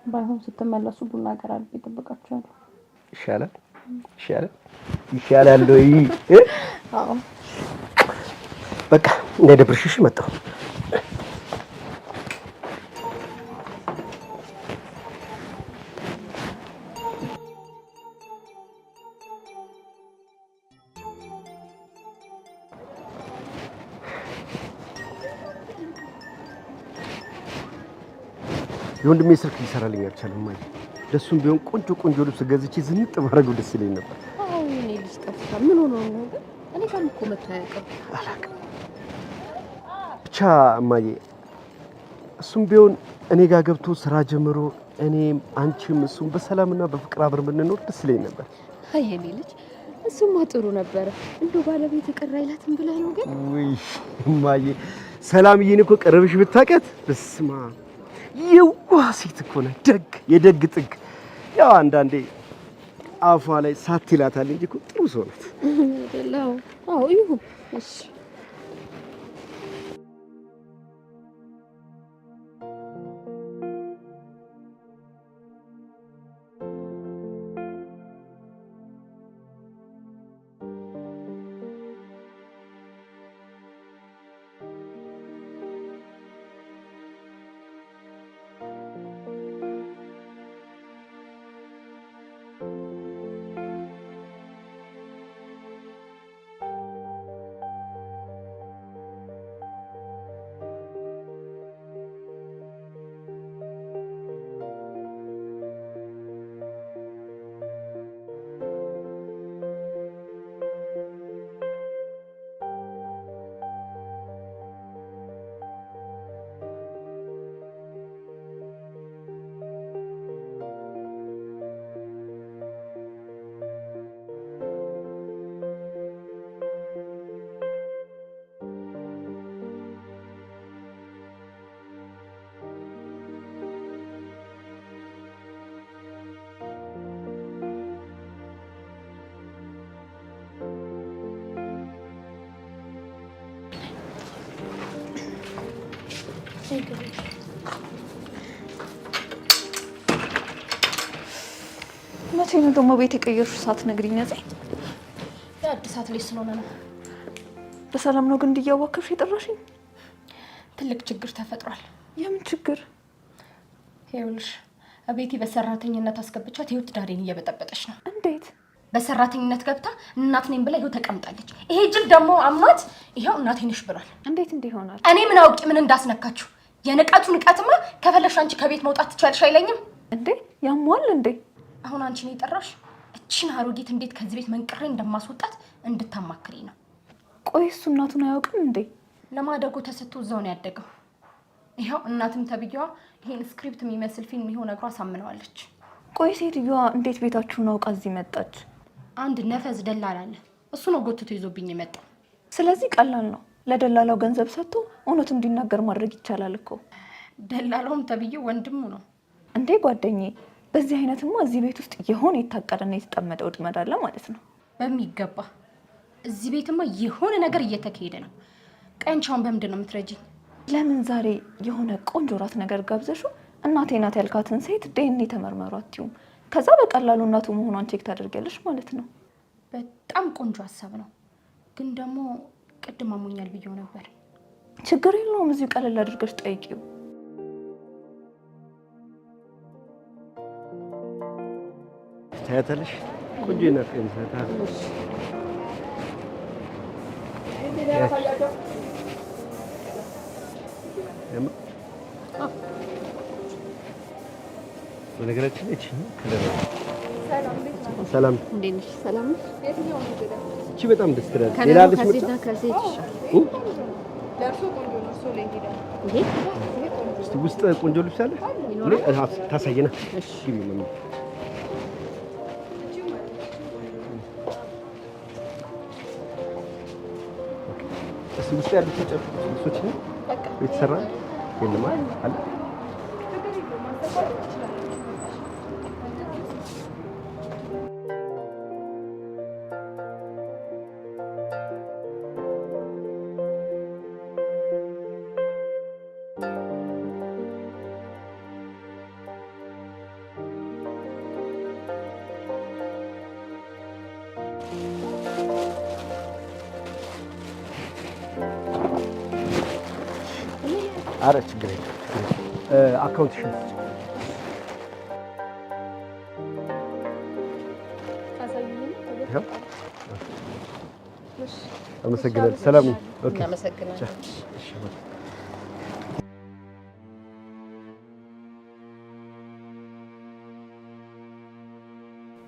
ባይሆን ስትመለሱ ቡና አቀራርቤ እጠብቃችኋለሁ። ይሻላል ወይ? አዎ በቃ እንዳይደብርሽ መጣሁ። የወንድሜ ስልክ ሊሰራልኝ አልቻለም። ማለት ለሱም ቢሆን ቆንጆ ልብስ ገዝቼ ዝንጥ ማድረግ ደስ ይለኝ ነበር። አዎ እኔ ልጅ ጠፍታ ምን ሆኖ ነው? እኔ ጋር እኮ መጥቶ አያውቅም። አላውቅም ብቻ እማዬ፣ እሱም ቢሆን እኔ ጋር ገብቶ ስራ ጀምሮ እኔም አንቺም እሱም በሰላምና በፍቅር አብረን ብንኖር ደስ ይለኝ ነበር። አይ እኔ ልጅ እሱማ ጥሩ ነበረ። እንደው ባለቤት ቅር አይላትም ብለህ ነው? ግን ውይ እማዬ፣ ሰላምዬን እኮ ቀረብሽ ብታውቂያት፣ በስማ የዋህ ሴት እኮ ናት። የደግ ጥግ። ያው አንዳንዴ አፏ ላይ ሳት ይላታል እንጂ እኮ ጥሩ ሰው ናት። አዎ ይሁን። እሺ መቼ ነው ደግሞ ቤት የቀየርሽው? ሳትነግሪኝ ነፂ። የአዲሳት ላይ ስለሆነ ነው። በሰላም ነው ግን እንዲያዋከብሽ የጠራሽኝ? ትልቅ ችግር ተፈጥሯል። የምን ችግር? ይኸውልሽ ቤቲ በሰራተኝነት አስገብቻት ህይወት ዳሬን እየበጠበጠች ነው። እንዴት? በሰራተኝነት ገብታ እናት ነኝ ብላ ይኸው ተቀምጣለች። ይሄ ጅል ደግሞ አማት ይኸው እናቴ ነሽ ብሏል። እንዴት እንዲሆናል? እኔ ምን አውቂ ምን እንዳስነካችሁ። የንቀቱ ንቀትማ ከፈለሽ አንቺ ከቤት መውጣት ትቻለሽ አይለኝም እንዴ? ያሟል እንዴ? አሁን አንቺ ነው የጠራሽ? እቺን አሮጊት እንዴት ከዚህ ቤት መንቅሬ እንደማስወጣት እንድታማክሪ ነው። ቆይ እሱ እናቱን አያውቅም እንዴ? ለማደጎ ተሰጥቶ እዛው ነው ያደገው። ይኸው እናትም ተብዬዋ ይሄን ስክሪፕት የሚመስል ፊልም ይኸው ነግሯ አሳምነዋለች። ቆይ ሴትዮዋ እንዴት ቤታችሁን አውቃ እዚህ መጣች? አንድ ነፈዝ ደላላ አለ። እሱ ነው ጎትቶ ይዞብኝ የመጣው። ስለዚህ ቀላል ነው። ለደላላው ገንዘብ ሰጥቶ እውነት እንዲናገር ማድረግ ይቻላል እኮ። ደላላውም ተብዬው ወንድሙ ነው እንዴ? ጓደኛዬ በዚህ አይነትማ እዚህ ቤት ውስጥ የሆነ የታቀደና የተጠመደ ወጥመድ አለ ማለት ነው። በሚገባ እዚህ ቤትማ የሆነ ነገር እየተካሄደ ነው። ቀንቻውን በምንድን ነው የምትረጂኝ? ለምን ዛሬ የሆነ ቆንጆ ራት ነገር ጋብዘሹ እናቴ ናት ያልካትን ሴት ዲኤንኤ ተመርመሩ አትይውም? ከዛ በቀላሉ እናቱ መሆኗን ቼክ ታደርጊያለሽ ማለት ነው። በጣም ቆንጆ ሀሳብ ነው፣ ግን ደግሞ ቅድም አሞኛል ብዬው ነበር። ችግር የለውም፣ እዚሁ ቀለል አድርገሽ ጠይቂው። ታያታለሽ፣ ቆንጆ ናት። ታያታለሽ በነገራችን ላይ ሰላም እንዴት ነሽ? ሰላም ነሽ? እቺ በጣም ደስ ትላለች። ሌላ ልጅ ከሴት ከሴት ለእርሶ ቆንጆ ነው። እርሶ ላይ ሄደ እስቲ ውስጥ ቆንጆ ልብስ አለ ታሳየና። እሺ እስቲ ውስጥ ያሉት ልብሶች ነው የተሰራ የለም አለ አረ ችግር የለም። አካውንትሽን አመሰግናለሁ። ሰላም ነው። ኦኬ አመሰግናለሁ።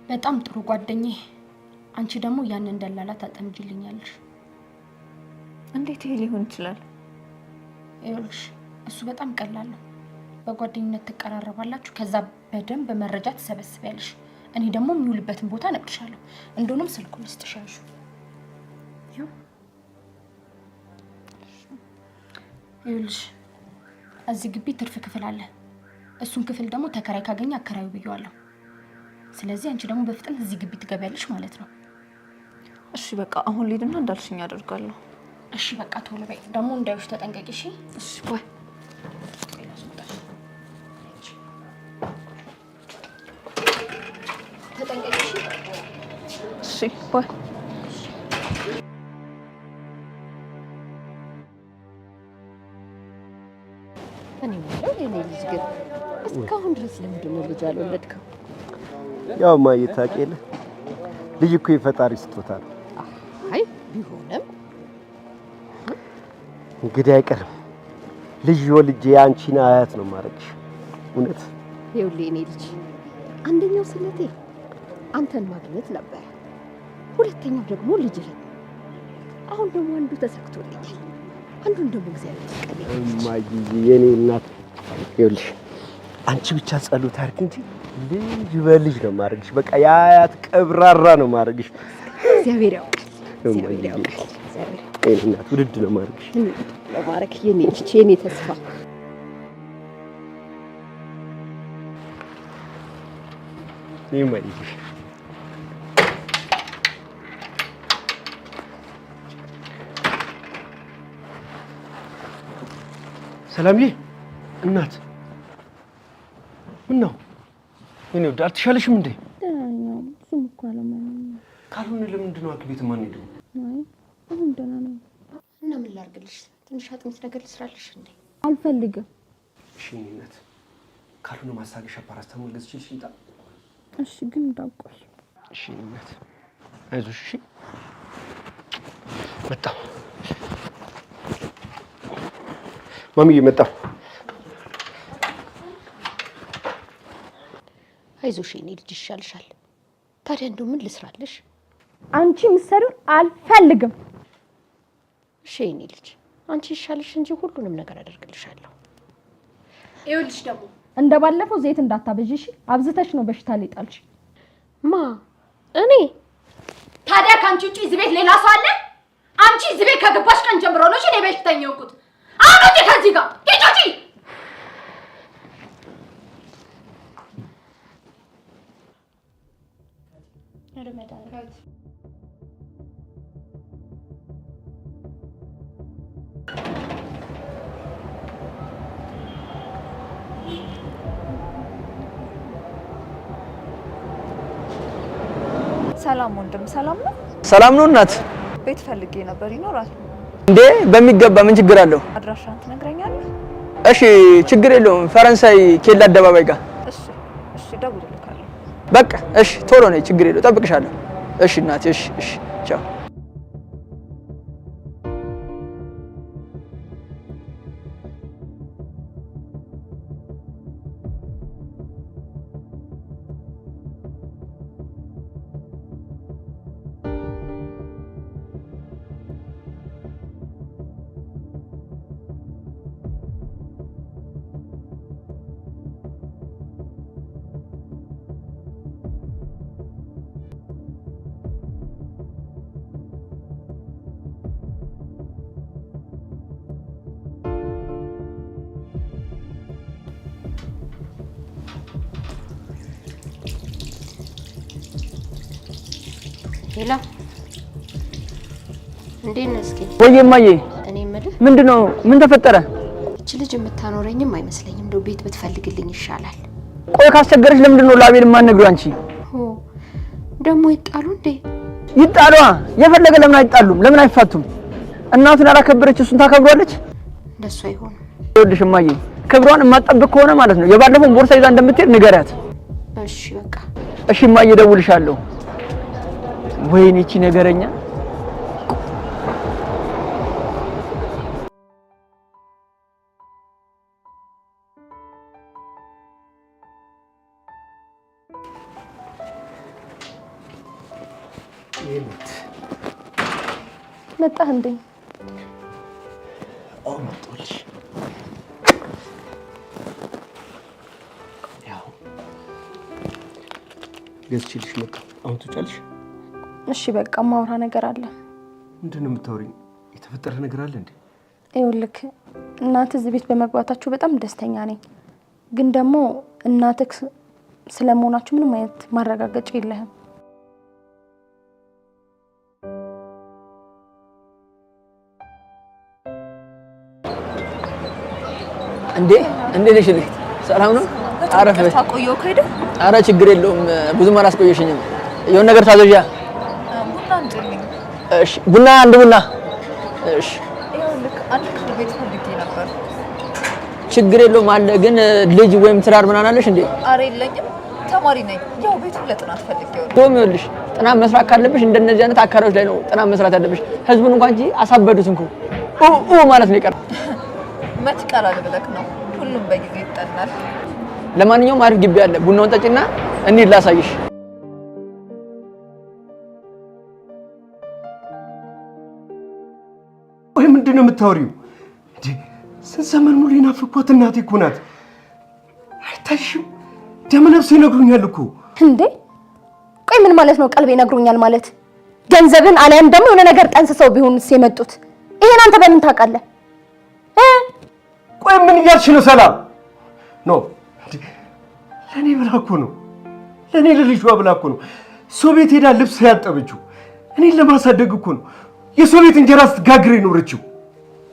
በጣም ጥሩ ጓደኛዬ። አንቺ ደግሞ ያንን ደላላ ታጠምጂልኛለሽ። እንዴት ይሄ ሊሆን ይችላል? ይኸውልሽ እሱ በጣም ቀላል ነው። በጓደኝነት ትቀራረባላችሁ፣ ከዛ በደንብ መረጃ ትሰበስቢያለሽ። እኔ ደግሞ የሚውልበትን ቦታ እነግርሻለሁ። እንደሆነም ስልኩን ልስጥሻለሽ። ይኸውልሽ እዚህ ግቢ ትርፍ ክፍል አለ። እሱን ክፍል ደግሞ ተከራይ ካገኘ አከራዩ ብየዋለሁ። ስለዚህ አንቺ ደግሞ በፍጥነት እዚህ ግቢ ትገቢያለሽ ማለት ነው። እሺ በቃ አሁን ልሂድና እንዳልሽኝ አደርጋለሁ። እሺ በቃ ቶሎ በይ። ደግሞ እንዳይውሽ ተጠንቀቂ። እሺ እሺ ባይ። ተጠንቀቂ። እሺ ባይ። እኔ ማለት የኔ ልጅ ግን እስካሁን ድረስ ለምንድን ነው ልጅ አልወለድከው? ያው ማየት የለ ልጅ እኮ የፈጣሪ ስጦታ ነው። አይ ቢሆንም እንግዲህ አይቀርም ልጅ ወልጄ አንቺን አያት ነው ማድረግሽ። እውነት ይኸውልህ የኔ ልጅ አንደኛው ስለቴ አንተን ማግኘት ነበር፣ ሁለተኛው ደግሞ ልጅህ። አሁን ደግሞ አንዱ ተሳክቶልኛል፣ አንዱን ደግሞ እግዚአብሔር ይስጥልኝ። እማዬ የኔ እናት ይኸውልሽ አንቺ ብቻ ጸሎት አድርጊ እንጂ ልጅ በልጅ ነው ማድረግሽ። በቃ የአያት ቀብራራ ነው ማድረግሽ። እግዚአብሔር ያውቃል፣ እግዚአብሔር ያውቃል። የኔ እናት ውድድ ነው ማድረግሽ። ለማረክ የኔ ልጅ የኔ ተስፋ ይመጣ ሰላምዬ እናት ምን ነው የኔ ወድ አልተሻለሽም እንዴ? እሱም እኮ አለማንም ካልሆነ ለምንድን ነው ሐኪም ቤት የማንሄደው? አይ አሁን ደህና ነኝ። እና ምን ላድርግልሽ? ትንሽ አጥሚት ነገር ልስራልሽ እንዴ? አልፈልግም። እሺ የኔ እናት ካልሆነ ማሳገሻ ፓራስታሞል ገዝቼልሽ ልምጣ? እሺ ግን እንዳትቆይ። እሺ የኔ እናት አይዞሽ። እሺ መጣሁ ማሚዬ መጣሁ። አይዞሽ የኔ ልጅ ይሻልሻል። ታዲያ እንደው ምን ልስራልሽ? አንቺ ምሰሩን አልፈልግም። እሺ የኔ ልጅ አንቺ ይሻልሽ እንጂ ሁሉንም ነገር አደርግልሻለሁ። ይኸውልሽ ደግሞ እንደባለፈው ዘይት እንዳታበዢ እሺ? አብዝተሽ ነው በሽታ ሊጣልሽ። ማ እኔ? ታዲያ ከአንቺ ውጪ እዚህ ቤት ሌላ ሰው አለ? አንቺ እዚህ ቤት ከገባሽ ቀን ጀምሮ ነው እኔ በሽተኛ የሆንኩት። አሁን ውጪ ከዚህ ጋር ሂጂ ውጪ። ሰላም ወንድም፣ ሰላም ነው? ሰላም ነው እናት። ቤት ፈልጌ ነበር። ይኖራል እንዴ? በሚገባ ምን ችግር አለው? አድራሻን ትነግረኛለህ? እሺ ችግር የለውም። ፈረንሳይ ኬላ አደባባይ ጋር። እሺ እሺ፣ ደውልልካለሁ። በቃ እሺ፣ ቶሎ ነኝ። ችግር የለውም፣ እጠብቅሻለሁ። እሺ እናቴ። እሺ እሺ፣ ቻው። ሄሎ፣ እንዴት ነህ? እስኪ ወይዬ እማዬ፣ እኔ የምልህ ምንድነው? ምን ተፈጠረ? እቺ ልጅ የምታኖረኝም አይመስለኝም። እንደው ቤት ብትፈልግልኝ ይሻላል። ቆይ ካስቸገረች ለምንድነው ለአቤል የማትነግሪው አንቺ? ደግሞ ይጣሉ እንዴ? ይጣሉ። የፈለገ ለምን አይጣሉም? ለምን አይፋቱም? እናቱን ያላከበረች እሱን ታከብሯለች? እንደሱ አይሆንም። ይኸውልሽ እማዬ፣ ክብሯን የማትጠብቅ ከሆነ ማለት ነው የባለፈውን ቦርሳ ይዛ እንደምትሄድ ንገሪያት። እሺ በቃ እሺ እማዬ፣ እደውልልሻለሁ። ወይኔ እቺ ነገረኛ። መጣህ እንዴ? አሁን መጣሁልሽ። ያው ገዝቼልሽ መጣሁ። አሁን ትውጫለሽ? እሺ በቃ ማውራ ነገር አለ። ምንድን ነው የምታወሪኝ? የተፈጠረ ነገር አለ እንዴ? ይኸውልህ እናትህ እዚህ ቤት በመግባታችሁ በጣም ደስተኛ ነኝ፣ ግን ደግሞ እናትህ ስለመሆናችሁ ምንም አይነት ማረጋገጫ የለህም። እንዴ እንዴት ነሽ? ሰላም ነው? አረፍ በይ። ታቆየው ከሄደ? ኧረ ችግር የለውም፣ ብዙም አላስቆየሽኝም። የሆነ ነገር ታዘዣ? ቡና እንጭልኝ። እሺ ቡና፣ አንድ ቡና። እሺ ይኸውልህ አንድ ክፍል ቤት ፈልጌ ነበር። ችግር የለውም አለ። ግን ልጅ ወይም ትዳር ምናምን አለሽ እንዴ? ኧረ የለኝም፣ ተማሪ ነኝ። ያው ቤቱን ለጥናት ፈልጌው ነው። ዶም ይኸውልሽ፣ ጥናት መስራት ካለብሽ እንደነዚህ አይነት አካባቢዎች ላይ ነው ጥናት መስራት ያለብሽ። ህዝቡን እንኳን እንጂ አሳበዱት እንኳን ማለት ነው የቀረው። መች ቀላል ብለክ ነው? ሁሉም በጊዜ ይጠናል። ለማንኛውም አሪፍ ግቢ አለ። ቡናውን ጠጪና እንሂድ ላሳይሽ። ወይ ምንድን ነው የምታወሪው? ስንት ዘመን ሙሉ የናፈኳት እናቴ እኮ ናት። አይታይሽም? ደመ ነፍሴ ይነግሩኛል እኮ። እንዴ ቆይ ምን ማለት ነው? ቀልቤ ይነግሩኛል ማለት ገንዘብን አልያም ደግሞ የሆነ ነገር ጠንስሰው ቢሆንስ የመጡት? ይሄን አንተ በምን ታውቃለህ? ቆይ ምን እያልሽ ነው? ሰላም ኖ ለእኔ ብላ እኮ ነው፣ ለእኔ ለልጇ ብላ እኮ ነው ሰው ቤት ሄዳ ልብስ ያጠበችው። እኔን ለማሳደግ እኮ ነው የሰው ቤት እንጀራ ስትጋግር የኖረችው።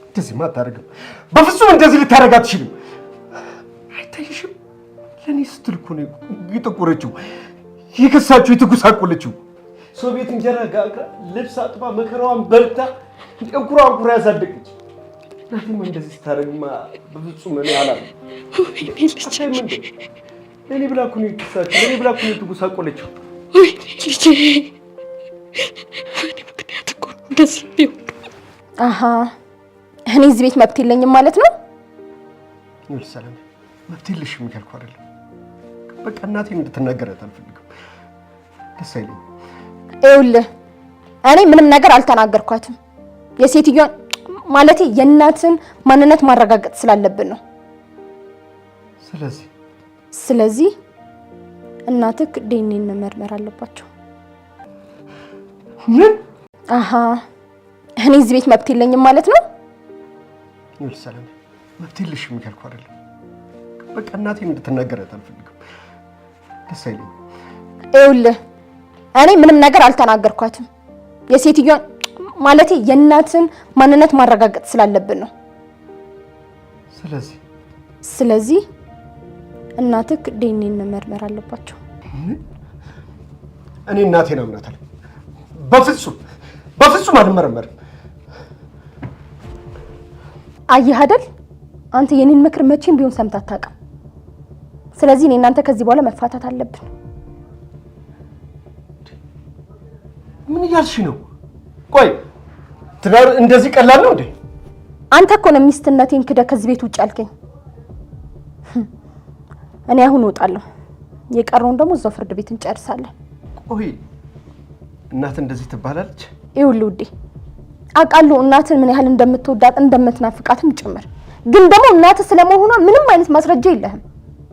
እንደዚህማ አታደርግም፣ በፍጹም እንደዚህ ልታደርግ አትችልም። አይታይሽም? ለእኔ ስትል እኮ ነው የጠቆረችው፣ የከሳችው፣ የተጎሳቆለችው። ሰው ቤት እንጀራ ጋግራ ልብስ አጥባ መከራዋን በልታ እንቁራንቁራ ያሳደገች እናቴማ እንደዚህ ስታደርግማ በፍጹም እኔ አላለም። ለእኔ ብላ እኮ ነው የከሳችው፣ ለእኔ ብላ እኮ ነው የተጎሳቆለችው። ምክንያት እኮ እንደዚህ ቢሆን አሃ እኔ እዚህ ቤት መብት የለኝም ማለት ነው? ይኸውልሽ ሰላም፣ መብት የለሽም እያልኩ አይደለም። በቃ እናቴን እንድትናገራት አልፈልግም፣ ደስ አይለኝም። ይኸውልህ እኔ ምንም ነገር አልተናገርኳትም። የሴትዮዋን ማለቴ የእናትን ማንነት ማረጋገጥ ስላለብን ነው። ስለዚህ እናትህ ዲኤንኤ መመርመር አለባቸው። ምን? አሃ እኔ እዚህ ቤት መብት የለኝም ማለት ነው? ይኸውልሽ ሰላም፣ መብት የለሽም እያልኩ አይደለም። በቃ እናቴን እንድትናገራት አልፈልግም፣ ደስ አይለኝም። ይኸውልህ እኔ ምንም ነገር አልተናገርኳትም። የሴትዮን ማለቴ የእናትን ማንነት ማረጋገጥ ስላለብን ነው። ስለዚህ እናትህ ዲኤንኤ መመርመር አለባቸው። እኔ እናቴን አምናታለሁ። በፍጹም አልመረመርም። አየህ አይደል? አንተ የኔን ምክር መቼም ቢሆን ሰምተህ አታውቅም። ስለዚህ እኔ እናንተ ከዚህ በኋላ መፋታት አለብን። ምን እያልሽ ነው? ቆይ ትዳር እንደዚህ ቀላል ነው እንዴ? አንተ እኮ ነው ሚስትነቴን ክደህ ከዚህ ቤት ውጭ አልከኝ። እኔ አሁን እወጣለሁ። የቀረውን ደግሞ እዛው ፍርድ ቤት እንጨርሳለን። ቆይ እናት እንደዚህ ትባላለች? ይኸውልህ ውዴ፣ አውቃለሁ እናትን ምን ያህል እንደምትወዳት እንደምትናፍቃትም ጭምር። ግን ደግሞ እናት ስለመሆኗ ምንም አይነት ማስረጃ የለህም።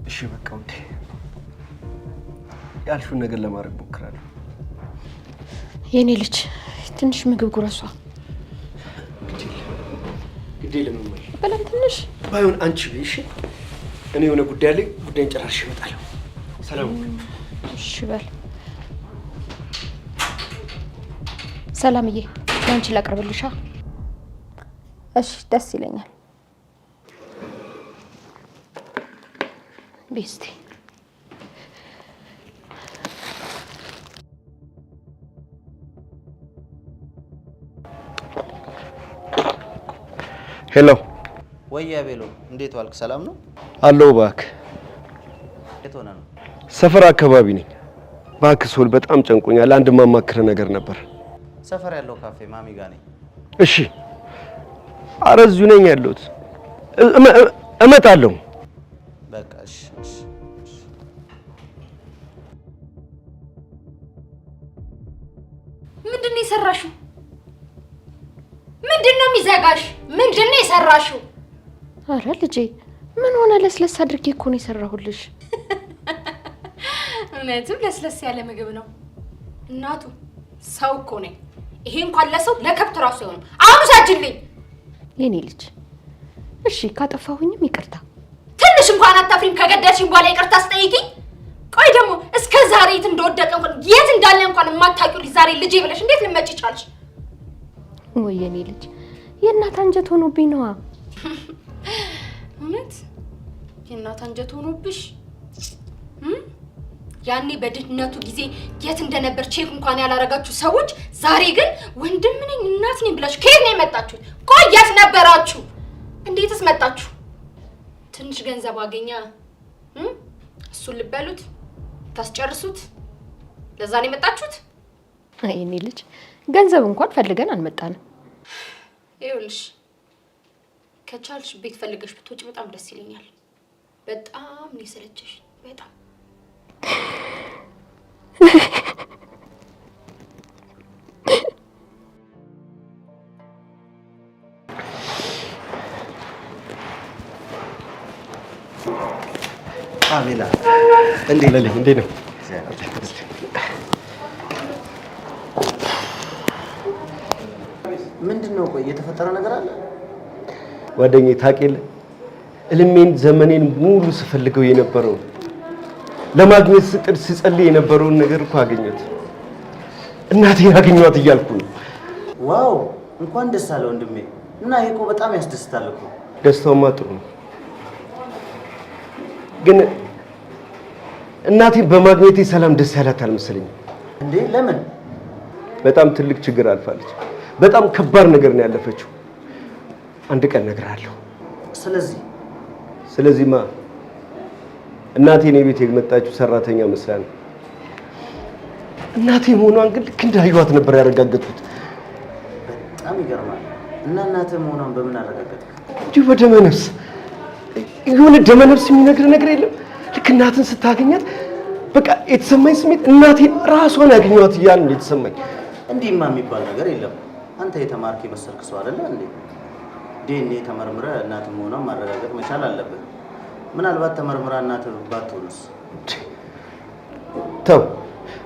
እሺ በቃ ውዴ፣ ያልሽውን ነገር ለማድረግ ሞክራለሁ። የኔ ልጅ ትንሽ ምግብ ጉረሷ። ግዴ ለምን በለም ትንሽ ባይሆን አንቺ እሺ። እኔ የሆነ ጉዳይ ላይ ጉዳይን ጨራርሼ እመጣለሁ። ሰላም። እሺ በል ሰላምዬ፣ ለአንቺ ላቅርብልሻ? እሺ ደስ ይለኛል። ቤስቲ ሄሎ። ወይ አቤሎ፣ እንዴት ዋልክ? ሰላም ነው አለው። እባክህ የት ሆነ ነው? ሰፈር አካባቢ ነኝ። እባክህ ሶል፣ በጣም ጨንቆኛል። አንድ ማማክርህ ነገር ነበር። ሰፈር ያለው ካፌ ማሚ ጋር ነኝ። እሺ። ኧረ እዚሁ ነኝ ያለሁት። እመጣለሁ። በቃ እሺ። ምንድን ነው የሰራሽው? ምንድን ነው የሚዘጋሽ? ምንድን ነው የሰራሽው? አረ ልጄ ምን ሆነ? ለስለስ አድርጌ እኮ ነው የሰራሁልሽ። እውነትም ለስለስ ያለ ምግብ ነው። እናቱ ሰው እኮ ነኝ። ይሄ እንኳን ለሰው ለከብት ራሱ አይሆንም። አሁን ሳጅልኝ የኔ ልጅ። እሺ ካጠፋሁኝም ይቅርታ። ትንሽ እንኳን አታፍሪም? ከገደልሽኝ በኋላ ይቅርታ አስጠይቂኝ። ቆይ ደግሞ እስከ ዛሬ የት እንደወደቀ እንኳን የት እንዳለ እንኳን የማታውቂው ልጅ ዛሬ ልጄ ብለሽ እንዴት ልመጪ ቻልሽ? ወይ የኔ ልጅ የእናት አንጀት ሆኖብኝ ነዋ። እውነት የእናት አንጀት ሆኖብሽ? ያኔ በድህነቱ ጊዜ የት እንደነበር ቼክ እንኳን ያላረጋችሁ ሰዎች ዛሬ ግን ወንድም ነኝ እናት ነኝ ብላችሁ ከየት ነው የመጣችሁት? ቆይ የት ነበራችሁ? እንዴትስ መጣችሁ? ትንሽ ገንዘብ አገኘ እሱን ልበሉት ታስጨርሱት። ለዛ ነው የመጣችሁት? አይ እኔ ልጅ ገንዘብ እንኳን ፈልገን አልመጣንም። ይኸውልሽ ከቻልሽ ቤት ፈልገሽ ብትወጪ በጣም ደስ ይለኛል። በጣም ነው የሰለቸሽ። በጣም አቤላ እንዴት ነው? ምንድነው? ቆይ የተፈጠረ ነገር አለ? ጓደኛዬ ታውቂያለህ፣ እልሜን ዘመኔን ሙሉ ስፈልገው የነበረው ለማግኘት ስጥር ስጸልይ የነበረውን ነገር እኮ አገኘሁት። እናቴን አገኘኋት እያልኩ ነው። ዋው እንኳን ደስ አለ ወንድሜ። እና ይሄ እኮ በጣም ያስደስታል እኮ። ደስታውማ ጥሩ ነው፣ ግን እናቴን በማግኘቴ ሰላም ደስ ያላት አልመሰለኝም። እንዴ ለምን? በጣም ትልቅ ችግር አልፋለች። በጣም ከባድ ነገር ነው ያለፈችው። አንድ ቀን እነግርሃለሁ። ስለዚህማ እናቴ እኔ ቤት የመጣችው ሰራተኛ መስላ ነው። እናቴ መሆኗን ግን ልክ እንዳየኋት ነበር ያረጋገጥኩት። በጣም ይገርማል። እና እናትህ መሆኗን በምን አረጋገጥክ? እንዲሁ በደመ ነፍስ። የሆነ ደመ ነፍስ የሚነግር ነገር የለም። ልክ እናትን ስታገኛት በቃ የተሰማኝ ስሜት እናቴን ራሷን ያገኘኋት እያልን ነው የተሰማኝ። እንዲህማ የሚባል ነገር የለም። አንተ የተማርክ የመሰልክ ሰው አይደለ እንዴ? ዲኤንኤ ተመርምረህ እናትህ መሆኗን ማረጋገጥ መቻል አለብህ። ምናልባት ተመርምራ እናትህ ባትሆንስ?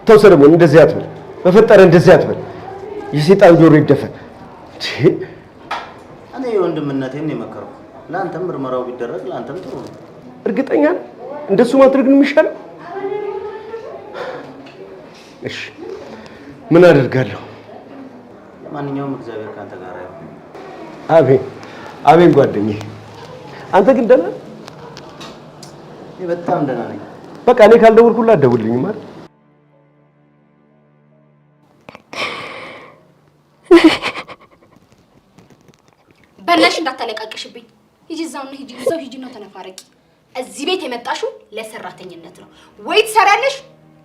ተው ሰለሞን፣ እንደዚህ አትበል። በፈጠረ እንደዚህ አትበል። የሰይጣን ጆሮ ይደፈን። እኔ የወንድምነቴን የመከርኩ፣ ለአንተም ምርመራው ቢደረግ ለአንተም ጥሩ ነው። እርግጠኛ እንደሱ ማድረግ ነው የሚሻለው። እሺ ምን አደርጋለሁ? ማንኛውም እግዚአብሔር ካንተ ጋር ይሁን። አሜን አሜን። ጓደኛዬ አንተ ግን ደህና? በጣም ደህና ነኝ። በቃ እኔ ካልደወልኩልህ አትደውልልኝም አይደል? በላሽ እንዳታለቃቅሽብኝ። ሂጂ እዛው ሂጂ ነው ተነፋረቂ። እዚህ ቤት የመጣሽው ለሰራተኝነት ነው። ወይ ትሰሪያለሽ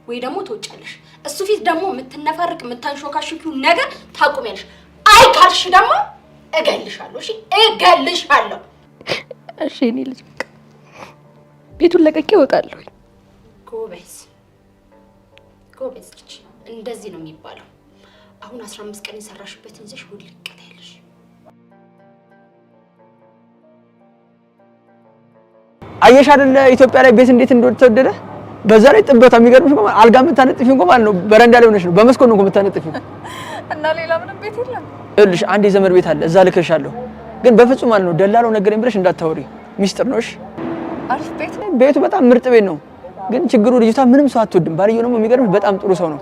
ወይ ደግሞ ትወጫለሽ። እሱ ፊት ደግሞ የምትነፋርቅ የምታንሾካሽኪው ነገር ታቁሚያለሽ። አይ ካልሽ ደግሞ እገልሻለሁ። እሺ እገልሻለሁ። እሺ እኔ ልጅ በቃ ቤቱን ለቀቄ እወጣለሁ። ጎበዝ ጎበዝ ልጅ፣ እንደዚህ ነው የሚባለው። አሁን 15 ቀን የሰራሽበትን ይዘሽ ውልቅ ትያለሽ። አየሽ አይደለ ኢትዮጵያ ላይ ቤት እንዴት እንደተወደደ። በዛ ላይ ጥበታ የሚገርምሽ እንኳን አልጋ የምታነጥፊ እንኳን ማለት ነው በረንዳ ላይ ሆነሽ ነው፣ በመስኮት ነው የምታነጥፊ። እና ሌላ ምንም ቤት የለም? እልሽ አንድ የዘመድ ቤት አለ፣ እዛ ልከሻለሁ። ግን በፍጹም ማለት ነው ደላላው ነገረኝ ብለሽ እንዳታወሪ፣ ሚስጥር ነው። እሺ አሪፍ ቤት ነው። ቤቱ በጣም ምርጥ ቤት ነው። ግን ችግሩ ልጅቷ ምንም ሰው አትወድም። ባልየው ደግሞ የሚገርምሽ በጣም ጥሩ ሰው ነው።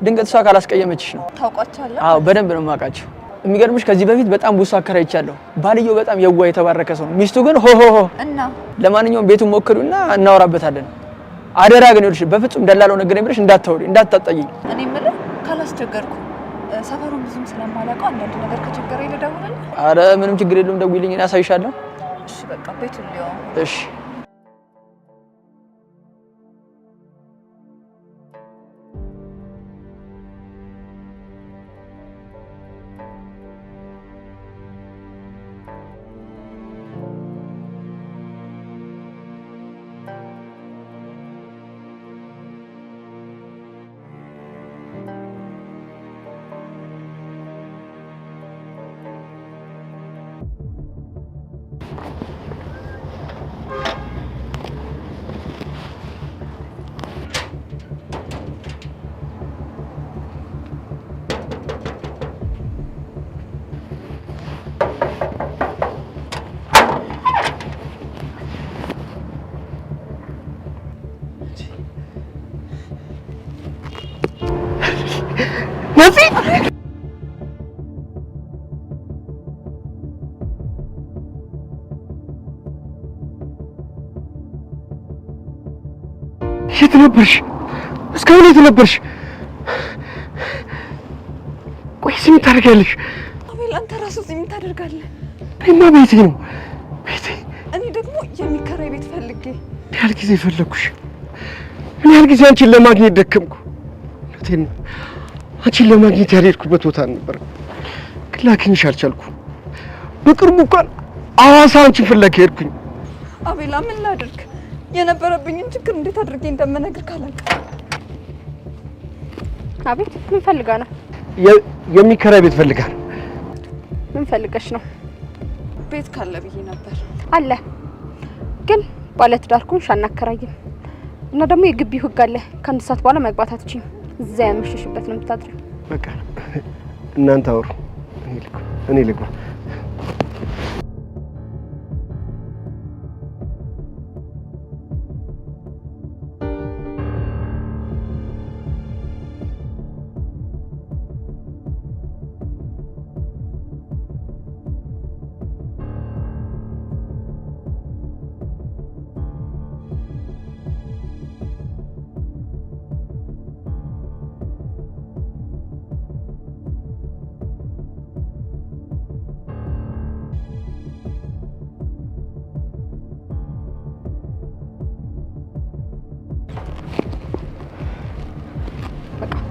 ድንገት እሷ ካላስቀየመችሽ ነው። ታውቃቸዋለህ? አዎ በደንብ ነው የማውቃቸው። የሚገርምሽ ከዚህ በፊት በጣም ብዙ አከራይቻለሁ። ባልየው በጣም የዋህ የተባረከ ሰው ነው። ሚስቱ ግን ሆ እና ለማንኛውም ቤቱን ሞክሩና እናወራበታለን። አደራ ግን ይኸውልሽ በፍጹም ደላላው ነገረኝ ብለሽ እንዳታወሪ፣ እንዳታጣይኝ። እኔ የምልህ ካላስቸገርኩ ሰፈሩን ብዙም ስለማላውቀው አንዳንድ ነገር ከቸገረኝ ልደውልልህ? አረ ምንም ችግር የለውም፣ ደውይልኝ፣ እኔ አሳይሻለሁ። እሺ በቃ ቤቱን ሊያው። እሺ የት ነበርሽ? እስካሁን የት ነበርሽ? ቆይ ምን ታደርጊያለሽ? አቤል አንተ ራስህ እዚህ ምን ታደርጋለህ? እኔማ ቤቴ ነው ቤቴ። እኔ ደግሞ የሚከራይ ቤት ፈልጌ ያህል ጊዜ ፈለኩሽ። እኔ ያህል ጊዜ አንቺን ለማግኘት ደከምኩ። እውነቴን ነው። አንቺን ለማግኘት ያልሄድኩበት ቦታ ነበር፣ ግን ላገኝሽ አልቻልኩም። በቅርቡ እንኳን ሐዋሳ አንቺን ፍለጋ ሄድኩኝ። አቤላ ምን ላድርግ? የነበረብኝን ችግር እንዴት አድርጌ እንደምነግር ካላውቅም። አቤት ምን ፈልጋ ነው? የሚከራይ ቤት ፈልጋ ነው። ምን ፈልገሽ ነው? ቤት ካለ ብዬ ነበር። አለ፣ ግን ባለትዳር ከሆንሽ አናከራይም። እና ደግሞ የግቢው ሕግ አለ። ከአንድ ሰዓት በኋላ መግባት አትችይም። እዛ ያመሸሽበት ነው የምታድሪው። በቃ እናንተ አውሩ፣ እኔ ልግባ።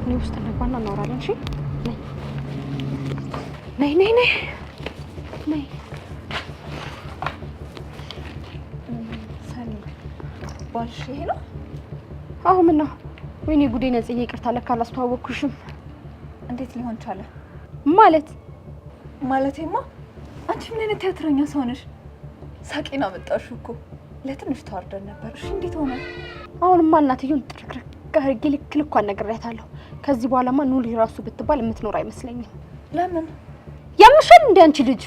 እኔ ውስጥ እንግባና እናወራለን። እሺ ነይ ነይ ነይ ነይ። ሰኒ ባልሽ ይሄ ነው? አዎ ምን ነው? ወይኔ ጉዴ ነጽዬ፣ ይቅርታ ለካ አላስተዋወቅኩሽም። እንዴት ሊሆን ቻለ? ማለቴማ አንቺ ምን አይነት ቲያትረኛ ሰው ነሽ? ሳቂና መጣሽው እኮ። ለትንሽ ተዋርደን ነበር። እሺ እንዴት ሆነ? አሁንማ እናትየውን ጥርቅርቅ አድርጌ ልክ ልኳን ነግሬያታለሁ። ከዚህ በኋላማ ኑሪ ራሱ ብትባል የምትኖር አይመስለኝም። ለምን? ያምሻል እንደ አንቺ ልጅ።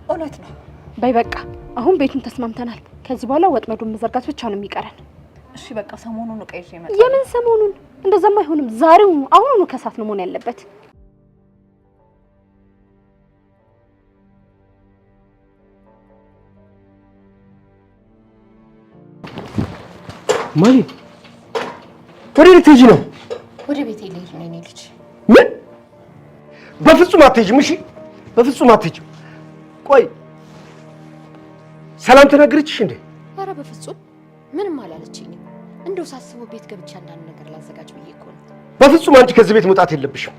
እውነት ነው። በይ በቃ አሁን ቤቱን ተስማምተናል። ከዚህ በኋላ ወጥመዱን መዘርጋት ብቻ ነው የሚቀረን። እሺ በቃ ሰሞኑን ነው ቀይዤ እመጣለሁ። የምን ሰሞኑን? እንደዛማ አይሆንም። ዛሬው አሁኑኑ ከሳት ነው መሆን ያለበት። ማይ ወደ ልትሄጂ ነው? ወደ ቤቴ ልሄድ ነው የኔ ልጅ። ምን? በፍጹም አትሄጂም። እሺ በፍጹም አትሄጂም። ቆይ ሰላም ተናገረችሽ እንዴ? ኧረ በፍጹም ምንም አላለችኝም። እንደው ሳስበው ቤት ገብቼ አንዳንድ ነገር ላዘጋጅ ብዬ እኮ ነው። በፍጹም አንቺ ከዚህ ቤት መውጣት የለብሽም።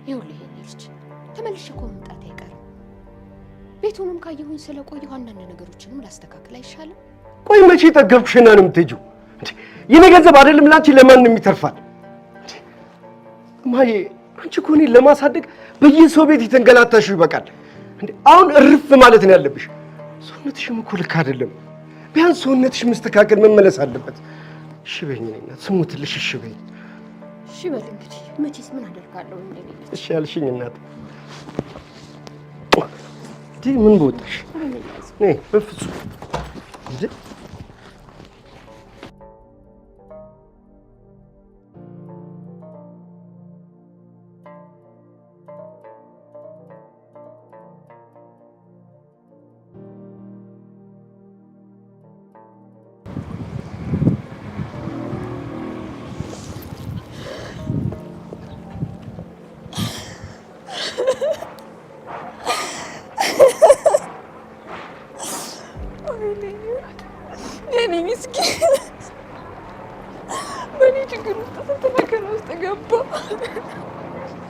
ይኸውልህ የኔ ልጅ ተመልሼ እኮ መምጣት አይቀርም። ቤቱንም ካየሁኝ ስለቆየሁ አንዳንድ ነገሮችንም ላስተካክል አይሻልም? ቆይ መቼ ጠገብኩሽና ነው የምትሄጂው? የኔ ገንዘብ አይደለም ላንቺ ለማንም ይተርፋል። ማዬ አንቺ እኮ እኔን ለማሳደግ በየሰው ቤት የተንገላታሽው ይበቃል። አሁን እርፍ ማለት ነው ያለብሽ። ሰውነትሽም እኮ ልክ አይደለም። ቢያንስ ሰውነትሽ መስተካከል መመለስ አለበት። እሺ በይኝ እናት፣ ስሙትልሽ። እሺ በይኝ። እሺ በል እንግዲህ መቼስ ምን አደርጋለሁ እንዴ? እሺ ያልሽኝ እናት። ምን በወጣሽ? ነይ በፍጹም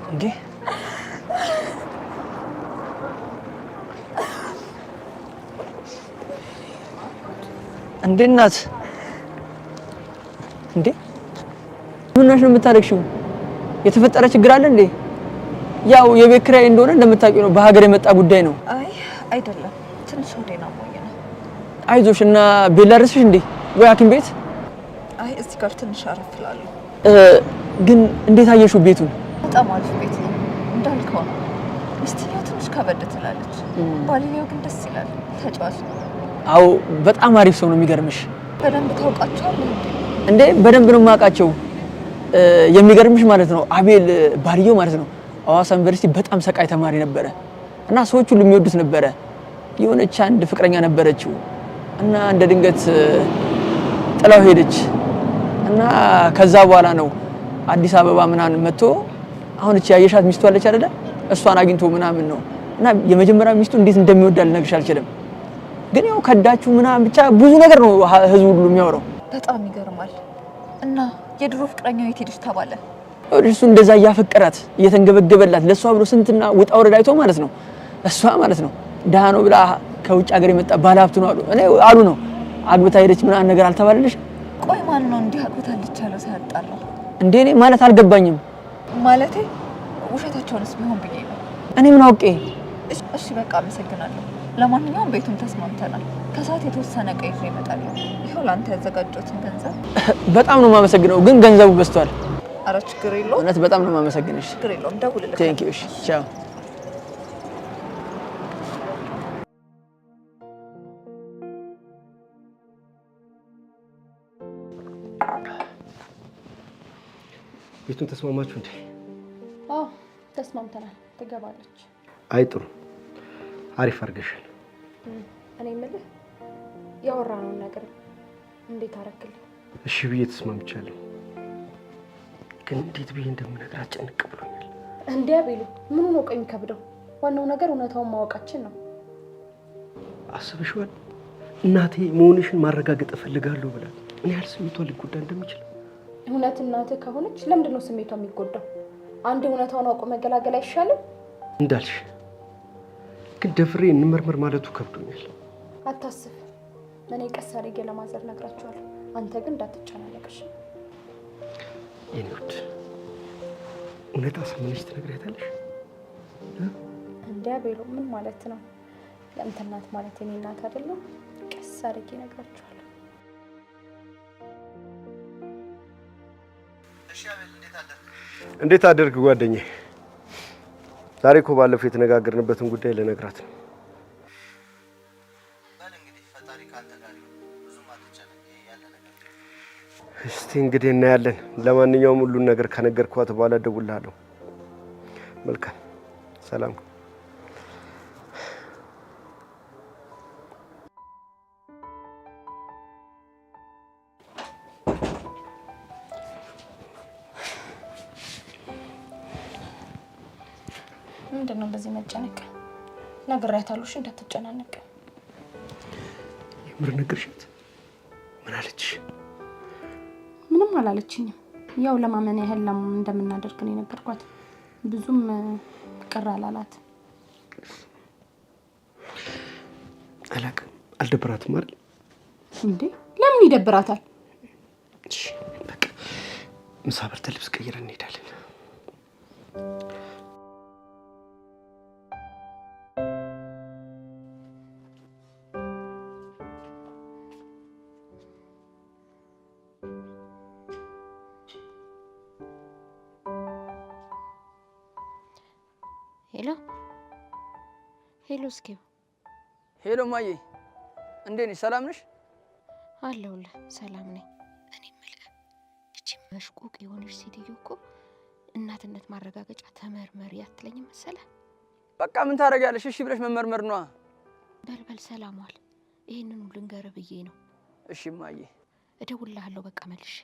እንዴ እንዴ እናት እንዴ ምን ነው የምታለቅሽው? የተፈጠረ ችግር አለ እንዴ? ያው የቤት ኪራይ እንደሆነ እንደምታውቂው ነው፣ በሀገር የመጣ ጉዳይ ነው። አይ አይደለም፣ ትንሽ ወዴና ሞኝ ነው። አይዞሽ እና ቤት ላድርስሽ እንዴ ወይ ሐኪም ቤት? አይ እዚህ ጋር ትንሽ አረፍ እላለሁ። ግን እንዴት አየሽው ቤቱን? በጣም አሪፍ ቤት ነው እንዳልከው ነው። ሚስትየው ትንሽ ከበድ ትላለች፣ ባልየው ግን ደስ ይላል፣ ተጫዋች ነው። አዎ በጣም አሪፍ ሰው ነው። የሚገርምሽ በደንብ ታውቃቸዋለህ እንዴ? በደንብ ነው የማውቃቸው። የሚገርምሽ ማለት ነው አቤል ባልየው ማለት ነው ሐዋሳ ዩኒቨርሲቲ በጣም ሰቃይ ተማሪ ነበረ እና ሰዎች ሁሉ የሚወዱት ነበረ። የሆነች አንድ ፍቅረኛ ነበረችው እና እንደ ድንገት ጥላው ሄደች እና ከዛ በኋላ ነው አዲስ አበባ ምናምን መጥቶ አሁን እቺ ያየሻት ሚስቱ አለች አይደለ? እሷን አግኝቶ ምናምን ነው እና የመጀመሪያ ሚስቱ እንዴት እንደሚወዳ ልነግርሽ አልችልም። ግን ያው ከዳችሁ ምናምን ብቻ ብዙ ነገር ነው ህዝቡ ሁሉ የሚያወራው። በጣም ይገርማል። እና የድሮ ፍቅረኛው የት ሄደች ተባለ? እሱ እንደዛ እያፈቀራት እየተንገበገበላት ለሷ ብሎ ስንትና ውጣ ወረድ አይቶ ማለት ነው እሷ ማለት ነው ደሃ ነው ብላ ከውጭ ሀገር የመጣ ባለሀብት ነው አሉ። እኔ አሉ ነው አግብታ ሄደች ምናምን ነገር አልተባለልሽ? ቆይ ማን ነው እንዲህ አግብታለች ያለው ሳያጣላው? እንዴ እኔ ማለት አልገባኝም። ማለቴ ውሸታቸውንስ ቢሆን ብዬ ነው። እኔ ምን አውቄ? እሺ በቃ አመሰግናለሁ። ለማንኛውም ቤቱን ተስማምተናል። ከሰዓት የተወሰነ ቀይ ይዤ እመጣለሁ። ይኸው ለአንተ ያዘጋጀሁትን ገንዘብ። በጣም ነው የማመሰግነው፣ ግን ገንዘቡ በዝቷል። ኧረ ችግር የለውም። እውነት በጣም ነው የማመሰግንሽ። ችግር የለውም፣ ደውልልኝ። ቴንክ ዩ። እሺ ቻው። ቤቱን ተስማማችሁ እንዴ? አዎ ተስማምተናል። ትገባለች። አይ ጥሩ፣ አሪፍ አድርገሻል። እኔ የምልህ ያወራነውን ነገር እንዴት አደረክልኝ? እሺ ብዬ ተስማምቻለሁ፣ ግን እንዴት ብዬ እንደምነግር አጨንቅ ብሎኛል። እንዴ አቤሉ፣ ምኑ ነው ቆይ የሚከብደው? ዋናው ነገር እውነታውን ማወቃችን ነው። አስበሽዋል? እናቴ መሆንሽን ማረጋገጥ እፈልጋለሁ ብላ ምን ያህል ስሜቷ ሊጎዳ እንደሚችል። እውነት እናትህ ከሆነች ለምንድን ነው ስሜቷ የሚጎዳው? አንድ እውነታውን አውቆ መገላገል አይሻልም? እንዳልሽ ግን ደፍሬ እንመርመር ማለቱ ከብዶኛል። አታስብ፣ እኔ ቀስ አድርጌ ለማዘር ነግራቸዋለሁ። አንተ ግን እንዳትጨናነቅሽ። የኔ ውድ እውነት አሳምነሽ ትነግሪያታለሽ? እንዴ አቤሎ፣ ምን ማለት ነው? ለእንት እናት ማለት የኔ እናት አይደለም? ቀስ አድርጌ ነግራቸዋለሁ። እሺ አቤል፣ እንዴት አደርክ ጓደኛዬ? ዛሬ እኮ ባለፈው የተነጋገርንበትን ጉዳይ ልነግራት ነው። በል እንግዲህ ፈጣሪ ካንተ ጋር ይሁን። ብዙም አትጨነቅ፣ ያለ ነገር። እስቲ እስቲ እንግዲህ እናያለን። ለማንኛውም ሁሉን ነገር ከነገርኳት በኋላ እደውልልሃለሁ። መልካም ሰላም። ምንድን ነው በዚህ መጨነቅ? ነግሬያታለሁ እንዳትጨናነቅ። የምር ነገርሻት? ምን አለችሽ? ምንም አላለችኝም። ያው ለማመን ያህል እንደምናደርግ ነው የነገርኳት። ብዙም ቅር አላላት። አላውቅም። አልደበራትም አይደል? እንዴ ለምን ይደብራታል? እሺ በቃ ምሳ በልተን ልብስ ቀይረን እንሄዳለን። ሄሎ ሄሎ፣ እስኪ ሄሎ ማዬ፣ እንዴት ነሽ? ሰላም ነሽ? አለሁልህ፣ ሰላም ነኝ። እኔ የምልህ እቺ መሽቁቅ የሆነች ሴትዮ እኮ እናትነት ማረጋገጫ ተመርመሪ አትለኝም መሰለህ? በቃ ምን ታደርጊያለሽ? እሺ ብለሽ መመርመር ነዋ። በልበል፣ ሰላም ዋል። ይሄንን ልንገርህ ብዬ ነው። እሺ ማዬ፣ እደውልልሃለሁ በቃ መልሼ።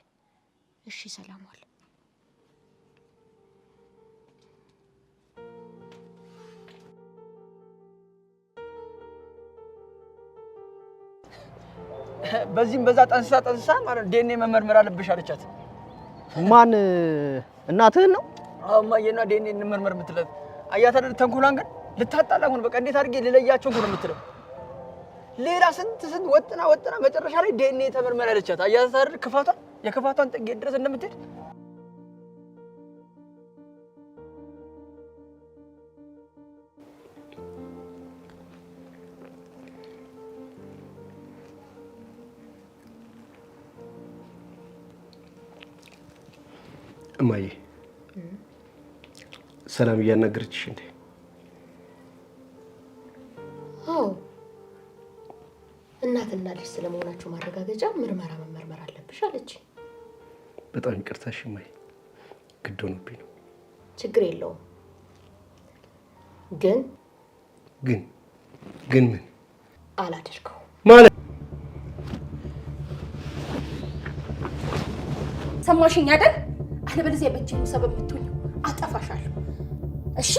እሺ ሰላም ዋል። በዚህም በዛ ጠንስሳ ማለት ዲኤንኤ መመርመር አለብሽ አለቻት። ማን እናትህን ነው? አዎ ማየና ዲኤንኤ እንመርመር የምትለው አያት አይደል? ተንኮሏን ግን ልታጣላሁን በቃ እንዴት አድርጌ ልለያቸው ነው የምትለው። ሌላ ስንት ወጥና መጨረሻ ላይ ዲኤንኤ ተመርመር አለቻት። አያት አይደል? ክፋቷን የክፋቷን ጥግ ድረስ እንደምትሄድ። እማዬ ሰላም እያናገረችሽ እንዴ? አዎ እናትና ልጅ ስለመሆናቸው ማረጋገጫ ምርመራ መመርመር አለብሽ አለች። በጣም ይቅርታሽ እማዬ፣ ግድ ሆኖብኝ ነው። ችግር የለውም። ግን ምን አላደርገው ማለት ሰማሽኝ አይደል? አለበለዚያ በእጅ ነው ሰበብ የምትሆኝ። አጠፋሻለሁ። እሺ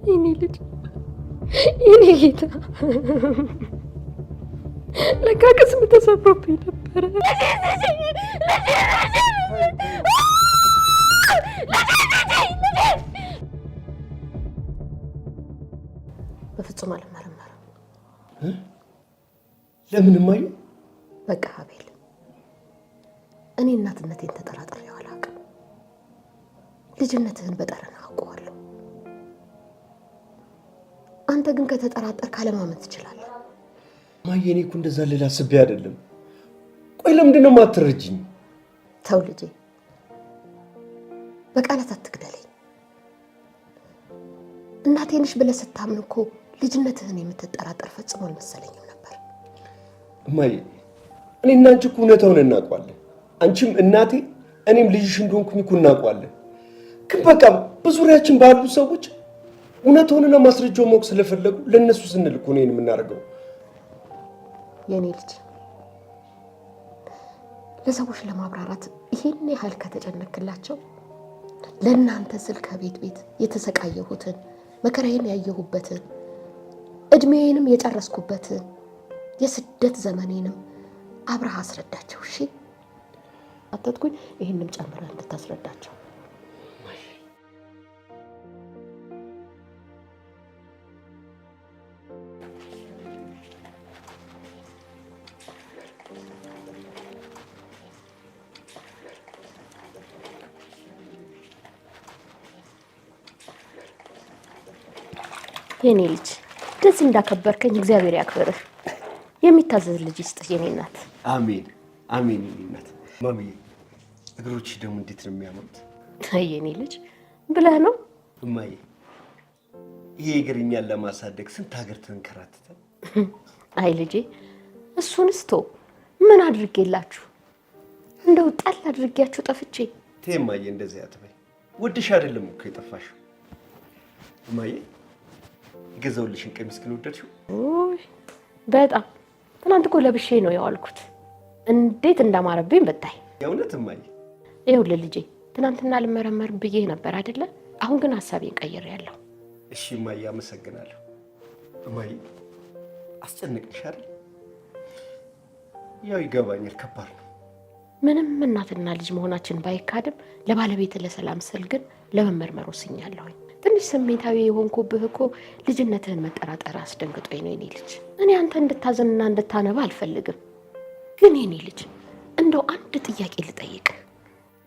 የኔ ልጅ የኔ ጌታ ለካ ቅስም ተሰብሮብኝ ነበረ። በፍጹም አልመረመርም። ለምን እማዬ? በቃ አቤል፣ እኔ እናትነቴን ተጠራጥሬው አላውቅም። ልጅነትህን በጠረን አውቀዋለሁ። አንተ ግን ከተጠራጠር ካለማመን ትችላለህ። እማዬ እኔ እኮ እንደዛ ልል አስቤ አይደለም። ቆይ ለምንድን ነው የማትረጂኝ? ተው ልጄ፣ በቃላት አትግደለኝ። እናቴ ነሽ ብለህ ስታምን እኮ ልጅነትህን የምትጠራጠር ፈጽሞ አልመሰለኝም ነበር። እማዬ እኔና አንቺ እኮ እውነታውን እናውቀዋለን። አንቺም እናቴ እኔም ልጅሽ እንደሆንኩኝ እኮ እናውቀዋለን። ግን በቃ በዙሪያችን ባሉ ሰዎች እውነታውንና ማስረጃውን ማወቅ ስለፈለጉ ለእነሱ ስንል እኮ ነው የምናደርገው። የኔ ልጅ ለሰዎች ለማብራራት ይሄን ያህል ከተጨነክላቸው ለእናንተ ስል ከቤት የተሰቃየሁትን መከራዬን ያየሁበትን እድሜዬንም የጨረስኩበትን የስደት ዘመኔንም አብረህ አስረዳቸው። እሺ አትጥኩኝ። ይሄንም ጨምረህ እንድታስረዳቸው። የኔ ልጅ ደስ እንዳከበርከኝ እግዚአብሔር ያክብርህ። የሚታዘዝ ልጅ ይስጥህ የኔ እናት። አሜን አሜን። የኔ እናት ማሚዬ፣ እግሮች ደግሞ እንዴት ነው የሚያምሩት! አይ የኔ ልጅ ብለህ ነው እማዬ። ይሄ እግር እኛን ለማሳደግ ስንት ሀገር ተንከራተተ። አይ ልጄ እሱንስ ተው። ምን አድርጌላችሁ? እንደው ጣል አድርጌያችሁ ጠፍቼ? እማዬ እንደዚህ አትበይ። ወድሽ አይደለም እኮ የጠፋሽው። እማዬ የገዛሁልሽን ቀሚስ ግን ወደድሽው? በጣም ትናንት እኮ ለብሼ ነው የዋልኩት። እንዴት እንዳማረብኝ ብታይ። የእውነት እማዬ? ይኸውልህ ልጄ ትናንትና ልመረመር ብዬ ነበር አይደለ? አሁን ግን ሀሳቤን ቀይሬያለሁ። እሺ እማዬ አመሰግናለሁ። እማዬ አስጨነቅሽ አይደል? ያው ይገባኛል፣ ከባድ ነው። ምንም እናትና ልጅ መሆናችን ባይካድም ለባለቤት ለሰላም ስል ግን ለመመርመር ወስኛለሁኝ። ትንሽ ስሜታዊ የሆንኩብህ እኮ ልጅነትህን መጠራጠር አስደንግጦኝ ነው የኔ ልጅ። እኔ አንተ እንድታዘንና እንድታነባ አልፈልግም። ግን የኔ ልጅ እንደው አንድ ጥያቄ ልጠይቅ።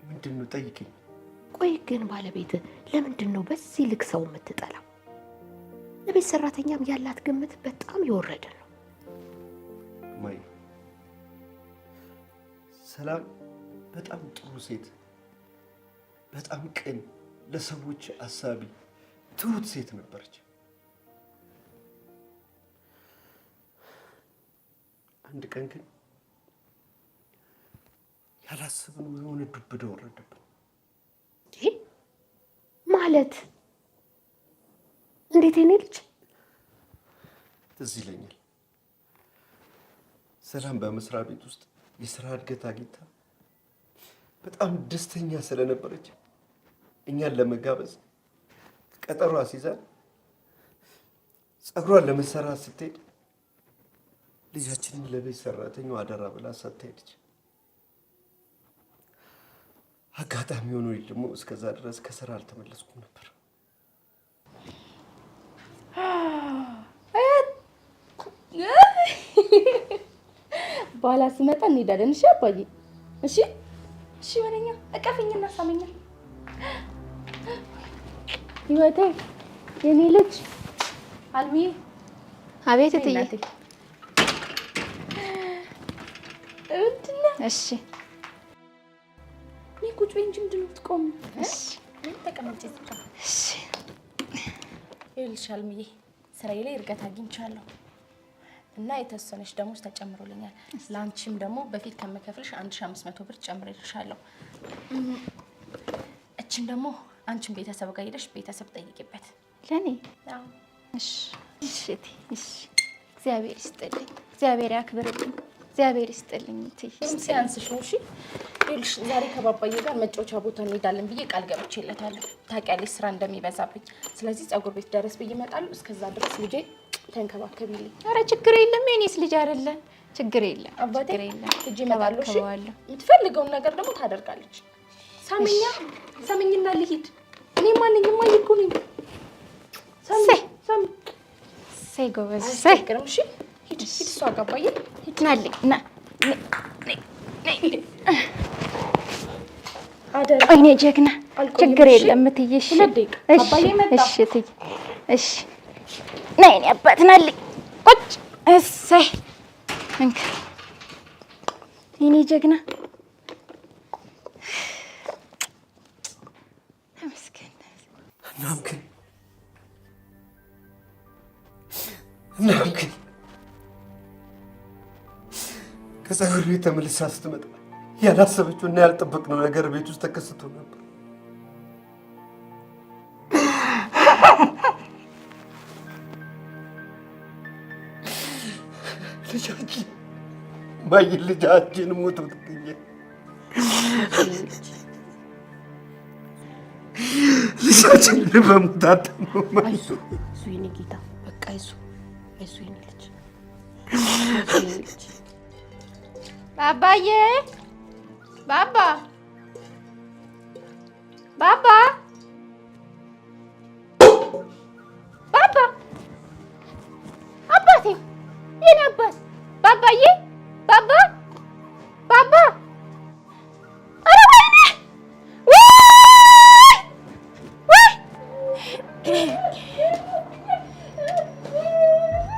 ምንድን ነው? ጠይቅኝ። ቆይ ግን ባለቤትህ ለምንድን ነው በዚህ ልክ ሰው የምትጠላው? ለቤት ሰራተኛም ያላት ግምት በጣም የወረደ ነው። ማይ ሰላም በጣም ጥሩ ሴት፣ በጣም ቅን፣ ለሰዎች አሳቢ፣ ትሁት ሴት ነበረች። አንድ ቀን ግን ያላሰብነው የሆነ ዱብዳ ወረደብን። ማለት እንዴት? የኔ ልጅ ትዝ ይለኛል። ሰላም በመስሪያ ቤት ውስጥ የስራ እድገት አግኝታ በጣም ደስተኛ ስለነበረች እኛን ለመጋበዝ ቀጠሮ አስይዛን ጸጉሯን ለመሰራት ስትሄድ ልጃችንን ለቤት ሰራተኛው አደራ ብላ ሳትሄድች። አጋጣሚ ሆኖ ደግሞ እስከዛ ድረስ ከስራ አልተመለስኩም ነበር። በኋላ ስመጣ እንሄዳለን። እሺ አባዬ? እሺ እሺ በለኛ። እቀፈኝና ሳመኛ። ህይወቴ የኔ ልጅ አልሚዬ። አቤት እትዬ። እሺ እኔ ቁጭ በይ እንጂ ምንድን ነው የምትቆሚው? እሺ ተቀመጪ። እሺ ይኸውልሽ አልሚዬ ስራዬ ላይ እርገት አግኝቻለሁ እና የተወሰነች ደሞዝ ተጨምሮልኛል። ላንቺም ደግሞ በፊት ከመከፍልሽ 1500 ብር ጨምሬልሻለሁ። እቺን ደግሞ አንቺም ቤተሰብ ጋር ሄደሽ ቤተሰብ ጠይቂበት። ለኔ? አዎ። እሺ እሺ እሺ። እግዚአብሔር ይስጥልኝ፣ እግዚአብሔር ያክብርልኝ፣ እግዚአብሔር ይስጥልኝ። ሲያንስሽ ነው። እሺ ይኸውልሽ ዛሬ ከባባዬ ጋር መጫወቻ ቦታ እንሄዳለን ብዬ ቃል ገብቼለታለሁ። ታውቂያለሽ ስራ እንደሚበዛብኝ። ስለዚህ ፀጉር ቤት ድረስ ብዬ እመጣለሁ። እስከዛ ድረስ ልጄ ተንከባከቢልኝ። ኧረ ችግር የለም የኔስ ልጅ አይደለ? ችግር የለም ችግር የለም። ልጄ እመጣለሁ። እሺ የምትፈልገውን ነገር ደግሞ ታደርጋለች። ሳምኛ ሳምኝና ልሂድ። እኔ ማንኝማ ይኩ ነኝ። ሳምኝ ሳምኝ ሳይ ጎበዝ ሳይ ግርም። እሺ ሂድ ሂድ። እሷ አጋባዬ ሂድ ናልኝ ና ቆይ እኔ ጀግና ችግር የለም እትዬ። እሺ እሺ እትዬ እሺ ነይ እኔ አባት ናልኝ ቁጭ። እሰይ እንካ የኔ ጀግና ተመስገን። እናም ግን ከፀጉር ቤት ተመልሳ ስትመጣ ያላሰበችው እና ያልጠበቅነው ነገር ቤት ውስጥ ተከስቶ ነበር። ልጃችን ማይ ልጃችን ሞቶ ተገኘ። ልጃችን በሞት አጣነው። አይዞህ የኔ ጌታ በቃ አይዞህ አይዞህ የኔ ልጅ። ባባዬ ባባ ባባ ባባ አባቴ የኔ አባት ባባዬ ባባ ባባ ኧረ ወይኔ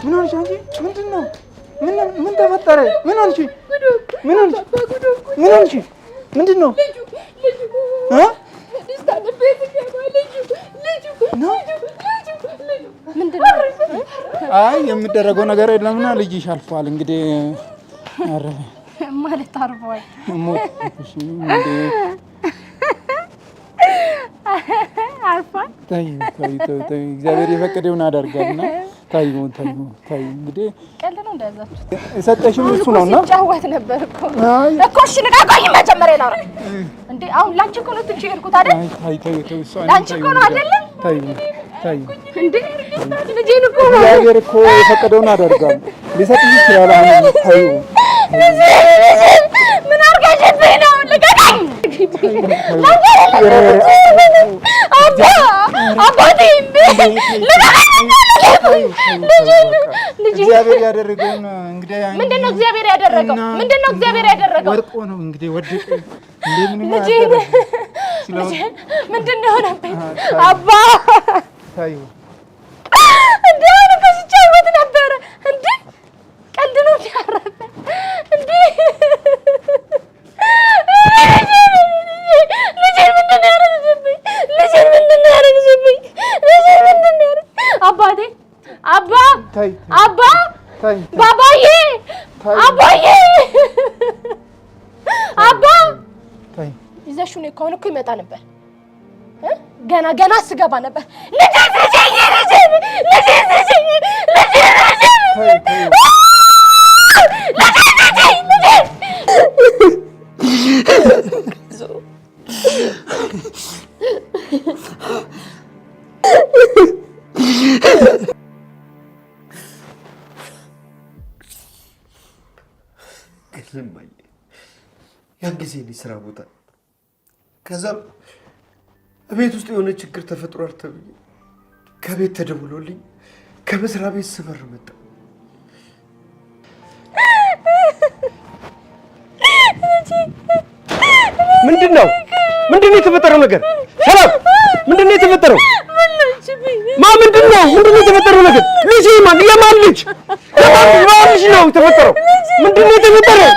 ምን ሆንሽ አንቺ? ምንድን ነው? ምን ተፈጠረ? ምን ሆንሽ? ምን ሆንሽ? ምን ሆንሽ? ምንድን ነው? አይ የሚደረገው ነገር የለምና ልጅሽ አልፏል። እንግዲህ አረ ማለት አርፏል ሞትሽ እንዴ አርፏል። ታይ እግዚአብሔር የፈቀደውን አደርጋልና ታይ እንግዲህ ቀልድ ነው እንደያዛችሁት የሰጠሽም እሱ ነውና ሲጫወት ነበር እኮ እሺ ንቃቆኝ መጀመሪያ ላውራ እንዴ አሁን ላንቺ እኮ ነው ትቼ ሄድኩት አይደል? ታይ እሱ ላንቺ እኮ ነው አይደለም? ታይ እንዴ ልጄን እኮ እግዚአብሔር እኮ የፈቀደውን አደርጋለሁ። ሊሰጥሽ ይችላል። አሁን ታይ ምን አርጋሽብኝ ነው? ልቀቀኝ! አባቴ እግዚአብሔር ያደረገውን እንግዲህ ምንድን ነው እግዚአብሔር ያደረገው? ምንድን ነው እግዚአብሔር ያደረገው? ወርቆ ነው እንግዲህ ወድቄ እንዴ ምንም ምንድን ነው የሆነብኝ? አባ ታዩ እንዴ አሁን እኮ ሲጫወት ነበረ። እንዴ ቀልድ ነው ያረፈ እንዴ ልጄን ምንድን ነው ያደረግሽብኝ? ልጄን ምንድን ነው ያደረግሽብኝ? ልጄን ምንድን ነው ያደረግሽብኝ? አባቴ አባ አባ ባባዬ አባዬ አባ ይዘሽው ነው ከሆነ እኮ ይመጣ ነበር። ገና ስገባ ነበር ልጄን ያን ጊዜ እኔ ስራ ቦታ ከዛም ቤት ውስጥ የሆነ ችግር ተፈጥሯል ተብዬ ከቤት ተደውሎልኝ ከመስሪያ ቤት ስበር መጣ። ምንድነው የተፈጠረው ነገር? ሰላም ምንድነው የተፈጠረው? ምንድነው የተፈጠረው ነገር? ልጅ የማን ልጅ ነው የተፈጠረው? ምንድነው የተፈጠረው?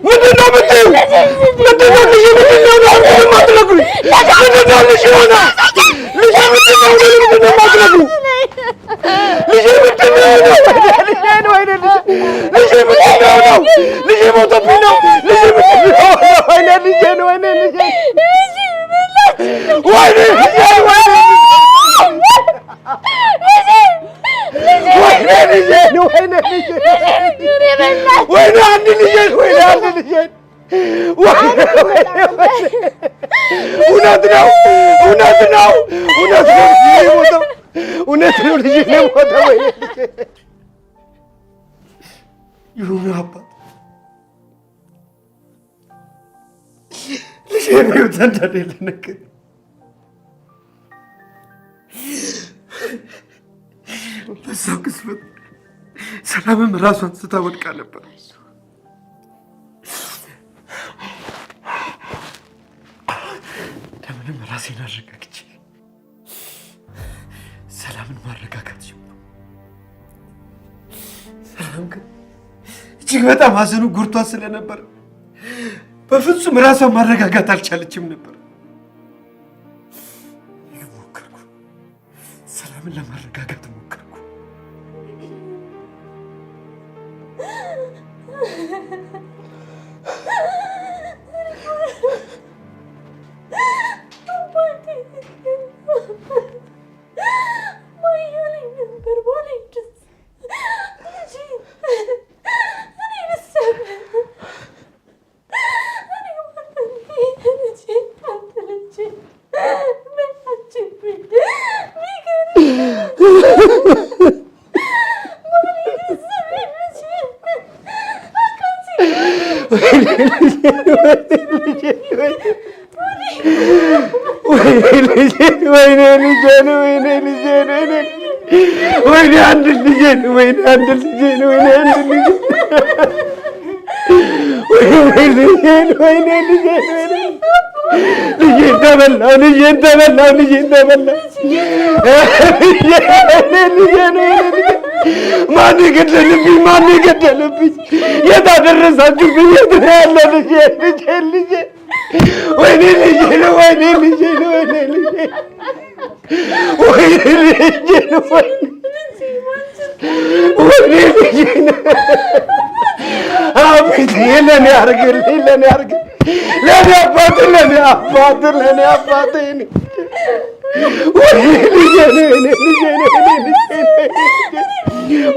ምንድነው ብትይው ምንድነው ልጅ ምንድነው ነው የማትነግሩኝ? ምንድነው ልጅ ሆነ ልጅ ምንድነው ምንድነው የማትነግሩኝ? ልጅ ምንድነው ነው አይደል? ልጅ ምንድነው ነው ልጅ ሞቶብኝ ነው ልጅ ምንድነው ወይኔ ልጅ ነው ወይኔ ልጅ ወይኔ እውነት ነው ልጄ ነው የሞተው። ወይኔ ይሁን አባት ልጄ በሕይወት እንደሌለ ነገር በዛው ቅጽበት ሰላምም ራሷን ስታወድቃ ነበር። እንደምንም ራሴን አረጋግቼ ሰላምን ማረጋጋት ጀመርኩ። ሰላም ግን እጅግ በጣም ሐዘኑ ጎድቷት ስለነበር በፍጹም ራሷን ማረጋጋት አልቻለችም ነበር። ሞከርኩ፣ ሰላምን ለማረጋጋት ሞከርኩ። ማን ገደለብኝ? የት አደረሳችሁብኝ? የት ነው ያለ ልጄ? ወይኔ ልጄ ነው፣ ወይኔ ልጄ ነው፣ ወይኔ ልጄ ወይኔ ልጄን ወይኔ ልጄን አቤት ለኔ አድርግልኝ ለኔ አድርግልኝ ለኔ አባት ለኔ አባት ለኔ አባት ወይኔ ልጄን ወይኔ ልጄን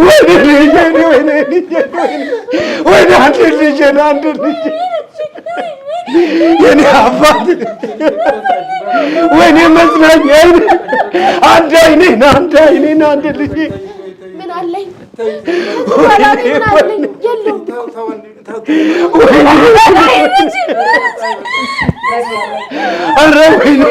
ወይኔ ልጄን ወይኔ ልጄን ወይኔ አንድ ልጄን አንድ ልጄን የኔ አባት ወይኔ መጽናኛ አንድ አይኔን አንድ ልጄ ምን አለኝ ወላሂ ምን አለኝ የለውም ኧረ ወይኔ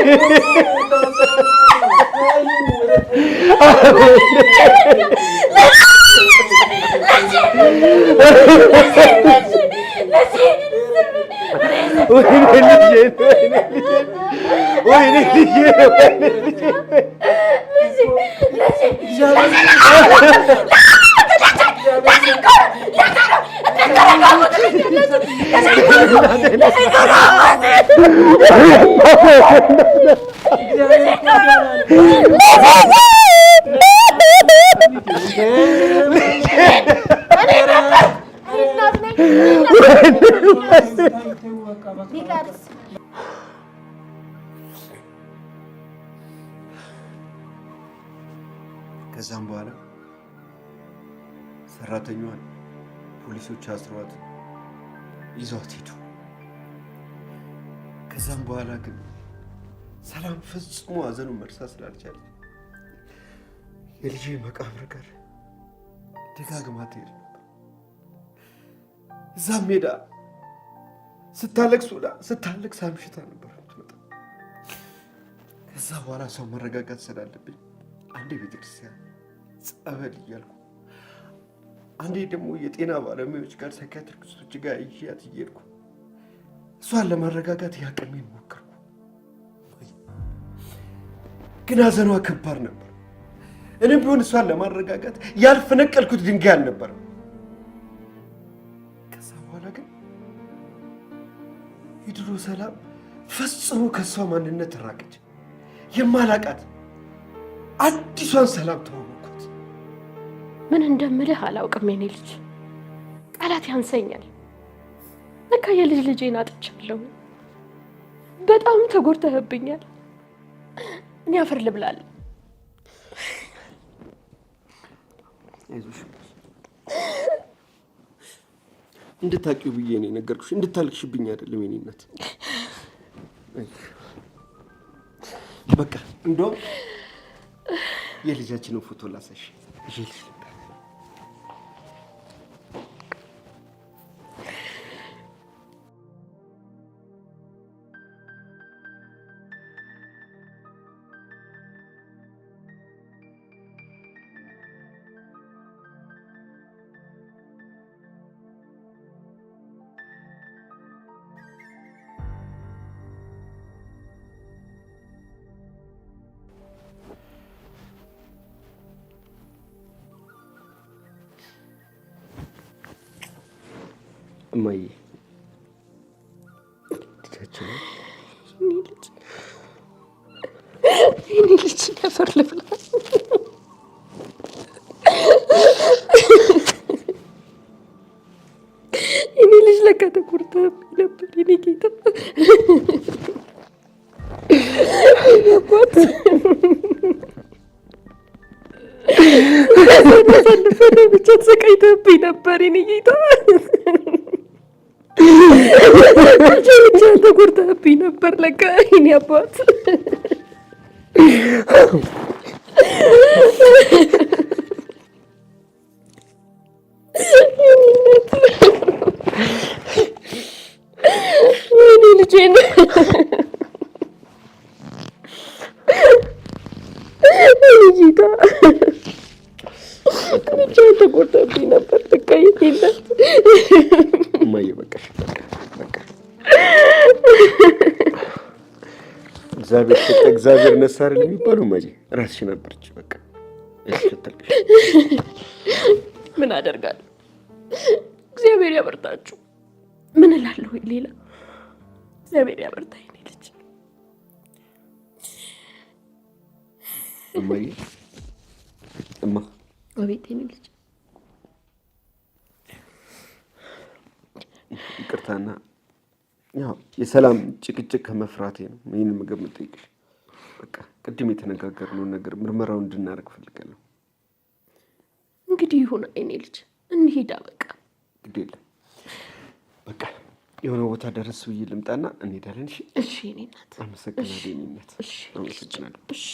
ወይኔ ከዛም በኋላ ሰራተኛዋን ፖሊሶች አስረዋት ይዘዋት ሄዱ። ከዛም በኋላ ግን ሰላም ፈጽሞ ሐዘኑን መርሳት ስላልቻለች የልጄ መቃብር ጋር ደጋግማ ትሄድ ነበር። እዛም ሜዳ ስታለቅስ አምሽታ ነበር የምትመጣ። ከዛ በኋላ ሰው መረጋጋት ስላለብኝ አንዴ ቤተክርስቲያን ጸበል እያልኩ አንዴ ደግሞ የጤና ባለሙያዎች ጋር ሳይካትሪስቶች ጋር ይያት እየሄድኩ እሷን ለማረጋጋት ያቅሜን ሞከርኩ። ግን ሐዘኗ ከባድ ነበር። እኔም ቢሆን እሷን ለማረጋጋት ያልፈነቀልኩት ድንጋይ አልነበረም። ከዛ በኋላ ግን የድሮ ሰላም ፈጽሞ ከእሷ ማንነት ራቀች። የማላቃት አዲሷን ሰላም ተዋወቅኩት። ምን እንደምልህ አላውቅም የኔ ልጅ፣ ቃላት ያንሰኛል። ለካ የልጅ ልጄን አጥቻለሁ። በጣም ተጎድተህብኛል። እኔ አፈር ልብላል። አይዞሽ እንድታቂው ብዬ ነው የነገርኩሽ፣ እንድታልቅሽብኝ አይደለም የኔ እናት። በቃ እንደውም የልጃችንን ፎቶ ላሳሽ። እማዬ ልጃችን የኔ ልጅ ነበር ልብላ። የኔ ልጅ ለካ ተጎድተህብኝ ነበር የኔ ጌታ። አባት አሳልፈህ ብቻ ተሰቃይተህብኝ ነበር የኔ ጌታ። ብቻ ተጎድተህብኝ ነበር ለካ የኔ አባት። ወይኔ ልጄን ጌታ ብቻ ተጎድተህብኝ ነበር ለካ የኔ እናት። እማዬ በቃሽ፣ በቃ እግዚአብሔር ሰጠ እግዚአብሔር ነሳ አይደል የሚባለው? እማዬ ራስሽ ነበርች። በቃ እሽተልሽ ምን አደርጋለሁ? እግዚአብሔር ያበርታችሁ። ምን እላለሁ ሌላ? እግዚአብሔር ያበርታኝ ልጅ። እማዬ እማ አቤት የኔ ልጅ ይቅርታና ያው የሰላም ጭቅጭቅ ከመፍራቴ ነው ይህን ምግብ የምጠይቅሽ። በቃ ቅድም የተነጋገርነውን ነገር ምርመራውን እንድናደርግ ፈልጋለሁ። እንግዲህ ይሁን የኔ ልጅ እንሂዳ። በቃ ግድ የለም በቃ የሆነ ቦታ ደረስ ብዬ ልምጣና እንሄዳለን። እሺ እሺ የኔ እናት አመሰግናለሁ። የኔ እናት አመሰግናለሁ። እሺ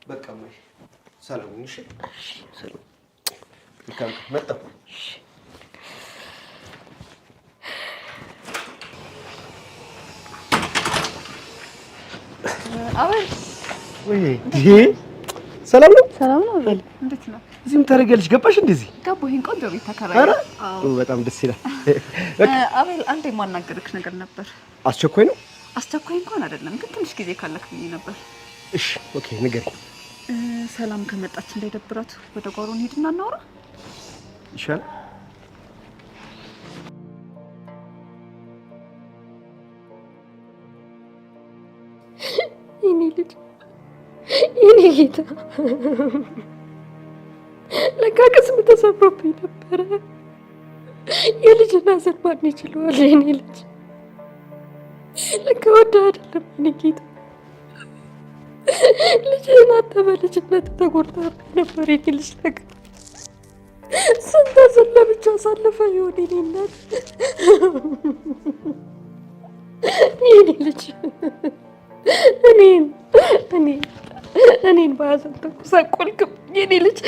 በቃ ማይ ሰላም ነሽ? ሰላም ልካም መጣሁ። አቤል ወይ ሰላም ነው? ሰላም ነው አቤል፣ እንዴት ነው? እዚህም ታደርጊያለሽ? ገባሽ እንደዚህ? ገባሁ። ይሄን ቆንጆ ቤት ተከራይ። ኧረ አዎ በጣም ደስ ይላል። አቤል አንዴ የማናገርሽ ነገር ነበር። አስቸኳይ ነው? አስቸኳይ እንኳን አይደለም፣ ግን ትንሽ ጊዜ ካለክ ብዬ ነበር። እሺ ኦኬ ንገሪኝ። ሰላም ከመጣች እንዳይደብራት ወደ ጓሮ እንሂድና እናውራ ይሻላል። የኔ ልጅ የኔ ጌታ ለካ ቅስም ተሰብሮብኝ ነበረ። የልጅና ዘር ማን ይችለዋል? የኔ ልጅ ለካ ወደ አይደለም የኔ ጌታ ልጅህን አንተ በልጅነት ተጎድተህብኝ ነበር። የኔ ልጅ ነገር ስንት ስለ ብቻ አሳልፈ ይሆን የኔ እናት የኔ ልጅ እኔን በሀዘን ተጎሳቆልክም የኔ ልጅ።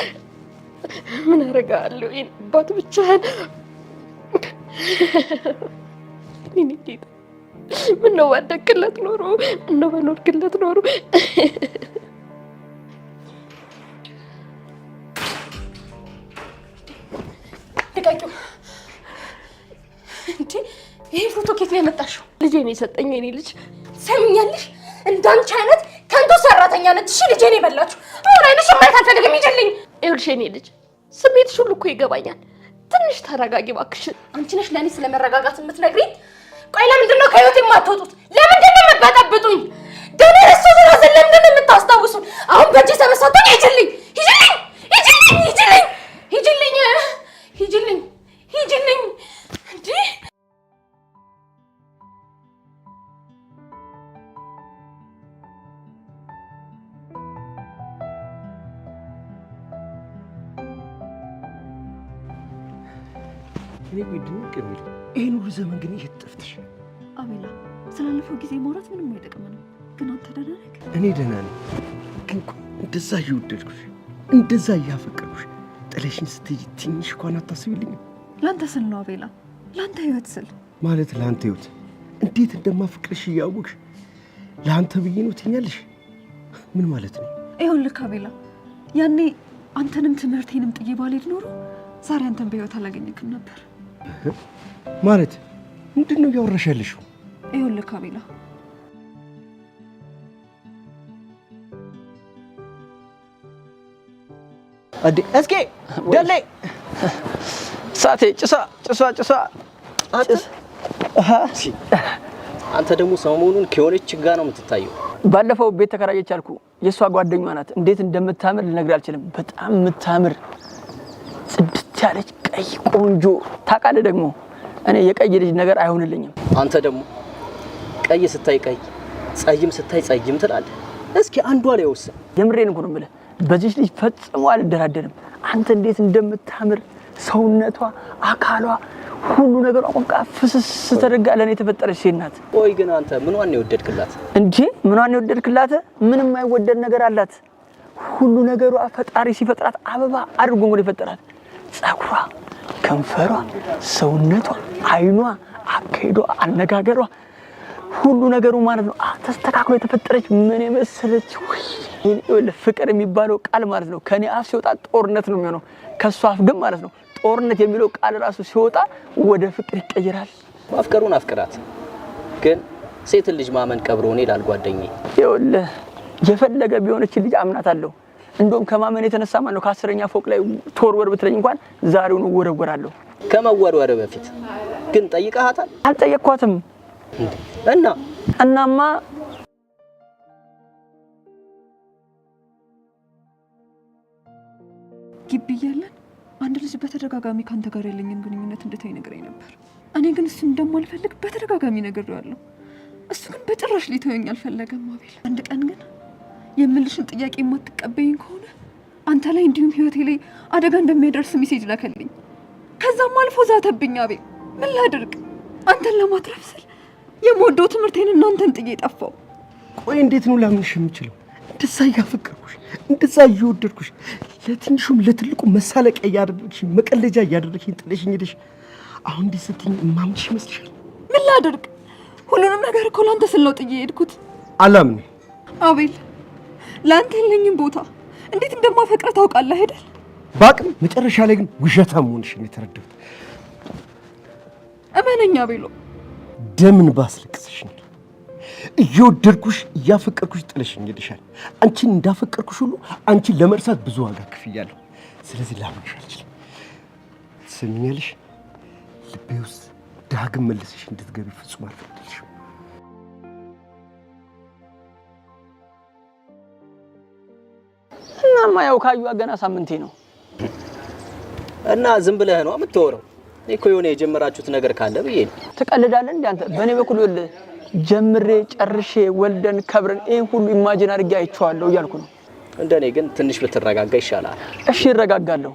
ምን አደርጋለሁ? የኔ አባት ብቻህን የኔ ጌታ ምነው ባደግለት ኖሮ ምነው በኖርክለት ኖሮ። ልቀቂው እንዴ! ይሄ ፎቶ ኬት ነው የመጣሽው? ልጄን የሰጠኝ የኔ ልጅ። ሰሚኛለሽ? እንዳንቺ አይነት ከንቱ ሰራተኛ ነች። እሺ ልጄን የበላችሁ። አሁን አይነሽ ማየት አልፈልግም። ይጀልኝ። ይኸውልሽ የኔ ልጅ ስሜትሽ ሁሉ እኮ ይገባኛል። ትንሽ ተረጋጊ እባክሽን። አንቺ ነሽ ለእኔ ስለመረጋጋት የምትነግሪኝ? ቆይ ለምንድን ነው ከህይወት የማትወጡት? ለምንድን ነው የምትበጠብጡኝ? ደኔ ረሱ ዝራዝን ለምንድን ነው የምታስታውሱን? አሁን በእጅ ተመሳቶኝ። ሂጅልኝ ሂጅልኝ ሂጅልኝ ሂጅልኝ ሂጅልኝ ሂጅልኝ ሂጅልኝ እንዴ! እኔ ቆይ ድንቅ የሚል ይሄን ሁሉ ዘመን ግን የት ጠፍተሽ? አቤላ ስላለፈው ጊዜ ማውራት ምንም አይጠቅመንም። ግን አንተ ደህና ነህ? እኔ ደህና ነኝ። ግን እንደዛ እየወደድኩሽ እንደዛ እያፈቀርኩሽ ጥለሽኝ ስትሄጂ ትንሽ እንኳን አታስቢልኝም? ለአንተ ስል ነው አቤላ፣ ለአንተ ህይወት ስል። ማለት ለአንተ ህይወት እንዴት እንደማፈቅርሽ እያወቅሽ ለአንተ ብዬ ነው ትኛለሽ? ምን ማለት ነው? ይኸውልህ አቤላ፣ ያኔ አንተንም ትምህርቴንም ጥዬ ባልሄድ ኖሮ ዛሬ አንተን በህይወት አላገኘክም ነበር። ማለት ምንድን ነው እያወራሽ ያለሽው? ይኸውልህ አቤላ፣ አዲ እስኪ ደሌ ሳቴ ጭሳ ጭሳ ጭሳ አንተ ደግሞ ሰሞኑን ከሆነች ጋር ነው የምትታየው። ባለፈው ቤት ተከራየች አልኩ። የሷ ጓደኛዋ ናት። እንዴት እንደምታምር ልነግርህ አልችልም። በጣም የምታምር ጽድት ያለች ቀይ ቆንጆ። ታውቃለህ ደግሞ እኔ የቀይ ልጅ ነገር አይሆንልኝም። አንተ ደግሞ ቀይ ስታይ ቀይ፣ ጸይም ስታይ ጸይም ትላለህ። እስኪ አንዷ ላይ ወሰን። የምሬን እኮ ነው የምልህ። በዚህ ልጅ ፈጽሞ አልደራደርም። አንተ እንዴት እንደምታምር ሰውነቷ፣ አካሏ፣ ሁሉ ነገሯ ቆንቃ ፍስስ ተደርጋ ለኔ የተፈጠረች ሴት ናት። ቆይ ግን አንተ ምንዋን ነው የወደድክላት? እንዴ ምንዋን ነው የወደድክላት? ምንም አይወደድ ነገር አላት። ሁሉ ነገሯ ፈጣሪ ሲፈጥራት አበባ አድርጎ ነው የፈጠራት። ጸጉሯ፣ ከንፈሯ፣ ሰውነቷ፣ አይኗ፣ አካሄዷ፣ አነጋገሯ ሁሉ ነገሩ ማለት ነው ተስተካክሎ የተፈጠረች ምን የመሰለች ፍቅር የሚባለው ቃል ማለት ነው ከኔ አፍ ሲወጣ ጦርነት ነው የሚሆነው። ከሷ አፍ ግን ማለት ነው ጦርነት የሚለው ቃል ራሱ ሲወጣ ወደ ፍቅር ይቀየራል። ማፍቀሩን አፍቅራት፣ ግን ሴት ልጅ ማመን ቀብሮ ነው ይላል ጓደኛዬ። ይኸውልህ የፈለገ ቢሆነች ልጅ አምናታለሁ። እንደውም ከማመን የተነሳ ማለት ነው ከ10ኛ ፎቅ ላይ ተወርወር ብትለኝ እንኳን ዛሬውኑ ወረወራለሁ። ከመወርወር በፊት ግን ጠይቀሃታል? አልጠየቅኳትም። እናማ ግቢ እያለን አንድ ልጅ በተደጋጋሚ ካንተ ጋር ያለኝን ግንኙነት እንድታይ ነግረኝ ነበር። እኔ ግን እሱ እንደማልፈልግ በተደጋጋሚ ነግሬዋለሁ። እሱ ግን በጭራሽ ሊተወኝ አልፈለገም። አቤል አንድ ቀን ግን የምልሽን ጥያቄ የማትቀበይኝ ከሆነ አንተ ላይ እንዲሁም ህይወቴ ላይ አደጋ እንደሚያደርስ ሜሴጅ ላከልኝ። ከዛም አልፎ ዛተብኝ። አቤል ምን ላድርግ? አንተን ለማትረፍ ስል የምወደው ትምህርቴን እናንተን ጥዬ ጠፋው። ቆይ እንዴት ነው ላምንሽ የምችለው? እንደዛ እያፈቀርኩሽ፣ እንደዛ እየወደድኩሽ፣ ለትንሹም ለትልቁ መሳለቂያ እያደረግሽኝ፣ መቀለጃ እያደረግሽኝ ጥለሽኝ ሄደሽ አሁን እንዲህ ስትይኝ ማምንሽ ይመስልሻል? ምን ላድርግ? ሁሉንም ነገር እኮ ለአንተ ስል ነው ጥዬ ሄድኩት። አላምንም አቤል፣ ለአንተ የለኝም ቦታ። እንዴት እንደማፈቅረ ታውቃለህ አይደል? ባቅም መጨረሻ ላይ ግን ውሸታም መሆንሽን የተረዳሁት። እመነኛ አቤሎ፣ ደምን ባስለቅስሽኝ እየወደድኩሽ እያፈቀርኩሽ ጥለሽኝ ሄደሻል። አንቺን እንዳፈቀርኩሽ ሁሉ አንቺን ለመርሳት ብዙ ዋጋ ከፍያለሁ። ስለዚህ ላምንሽ አልችልም። ትሰሚኛለሽ? ልቤ ውስጥ ዳግም መልሰሽ እንድትገቢ ፍጹም አልፈቅድልሽም። እናማ ያው ካዩ ገና ሳምንቴ ነው እና ዝም ብለህ ነው የምትወረው? እኔ እኮ የሆነ የጀመራችሁት ነገር ካለ ብዬ ነው። ትቀልዳለህ እንዴ አንተ? በእኔ በኩል ይኸውልህ ጀምሬ ጨርሼ ወልደን ከብረን ይሄን ሁሉ ኢማጂን አድርጌ አይቼዋለሁ እያልኩ ነው። እንደኔ ግን ትንሽ ብትረጋጋ ይሻላል። እሺ እረጋጋለሁ፣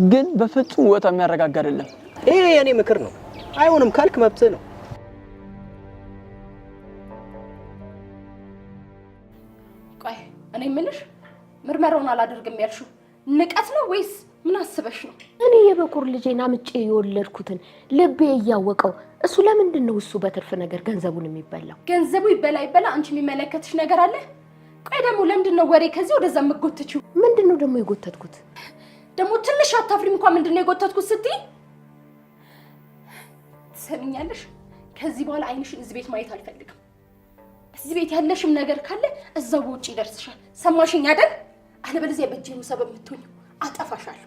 ግን በፍጹም ወጣ የሚያረጋጋ አይደለም። ይሄ የኔ ምክር ነው። አይሆንም ካልክ መብትህ ነው። ቆይ እኔ የምልሽ ምርመራውን አላደርግም ያልሽው ንቀት ነው ወይስ ምን አስበሽ ነው? እኔ የበኩር ልጄን አምጬ የወለድኩትን ልቤ እያወቀው እሱ ለምንድን ነው እሱ በትርፍ ነገር ገንዘቡን የሚበላው? ገንዘቡ ይበላ ይበላ፣ አንቺ የሚመለከትሽ ነገር አለ? ቆይ ደግሞ ለምንድን ነው ወሬ ከዚህ ወደዛ የምትጎትቺው? ምንድን ነው ደግሞ የጎተትኩት? ደግሞ ትንሽ አታፍሪም እንኳን ምንድን ነው የጎተትኩት ስትይ? ትሰሚኛለሽ? ከዚህ በኋላ አይንሽን እዚህ ቤት ማየት አልፈልግም። እዚህ ቤት ያለሽም ነገር ካለ እዛው ውጪ ይደርስሻል። ሰማሽኝ አይደል? አለበለዚያ በእጄ ነው ሰበብ የምትሆኚው። አጠፋሻለሁ።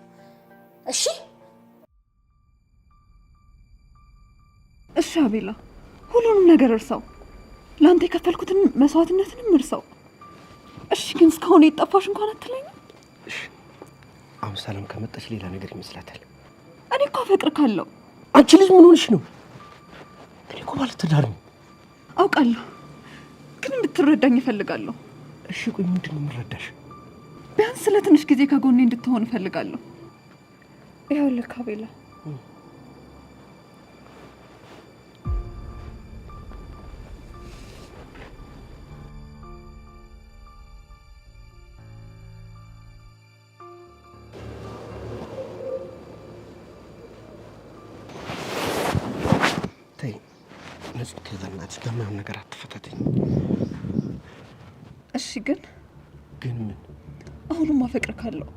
እሺ እሺ አቤላ፣ ሁሉንም ነገር እርሳው። ለአንተ የከፈልኩትን መስዋዕትነትንም እርሳው። እሺ ግን እስካሁን የጠፋሽ እንኳን አትለኝም? እሺ አሁን ሰላም ከመጣች ሌላ ነገር ይመስላታል። እኔ እኮ አፈቅርካለሁ። አንቺ ልጅ ምን ሆነሽ ነው? እኔ እኮ ባለ ትዳር ነኝ። አውቃለሁ፣ ግን እንድትረዳኝ እፈልጋለሁ። እሺ ቆይ ምንድን ነው የምረዳሽ? ቢያንስ ስለ ትንሽ ጊዜ ከጎኔ እንድትሆን እፈልጋለሁ። ይኸውልህ አቤላ፣ ተይ ነጽ ከዛናት በማን ነገር አትፈታተኝ። እሺ ግን ምን? አሁንም አፈቅርካለሁ።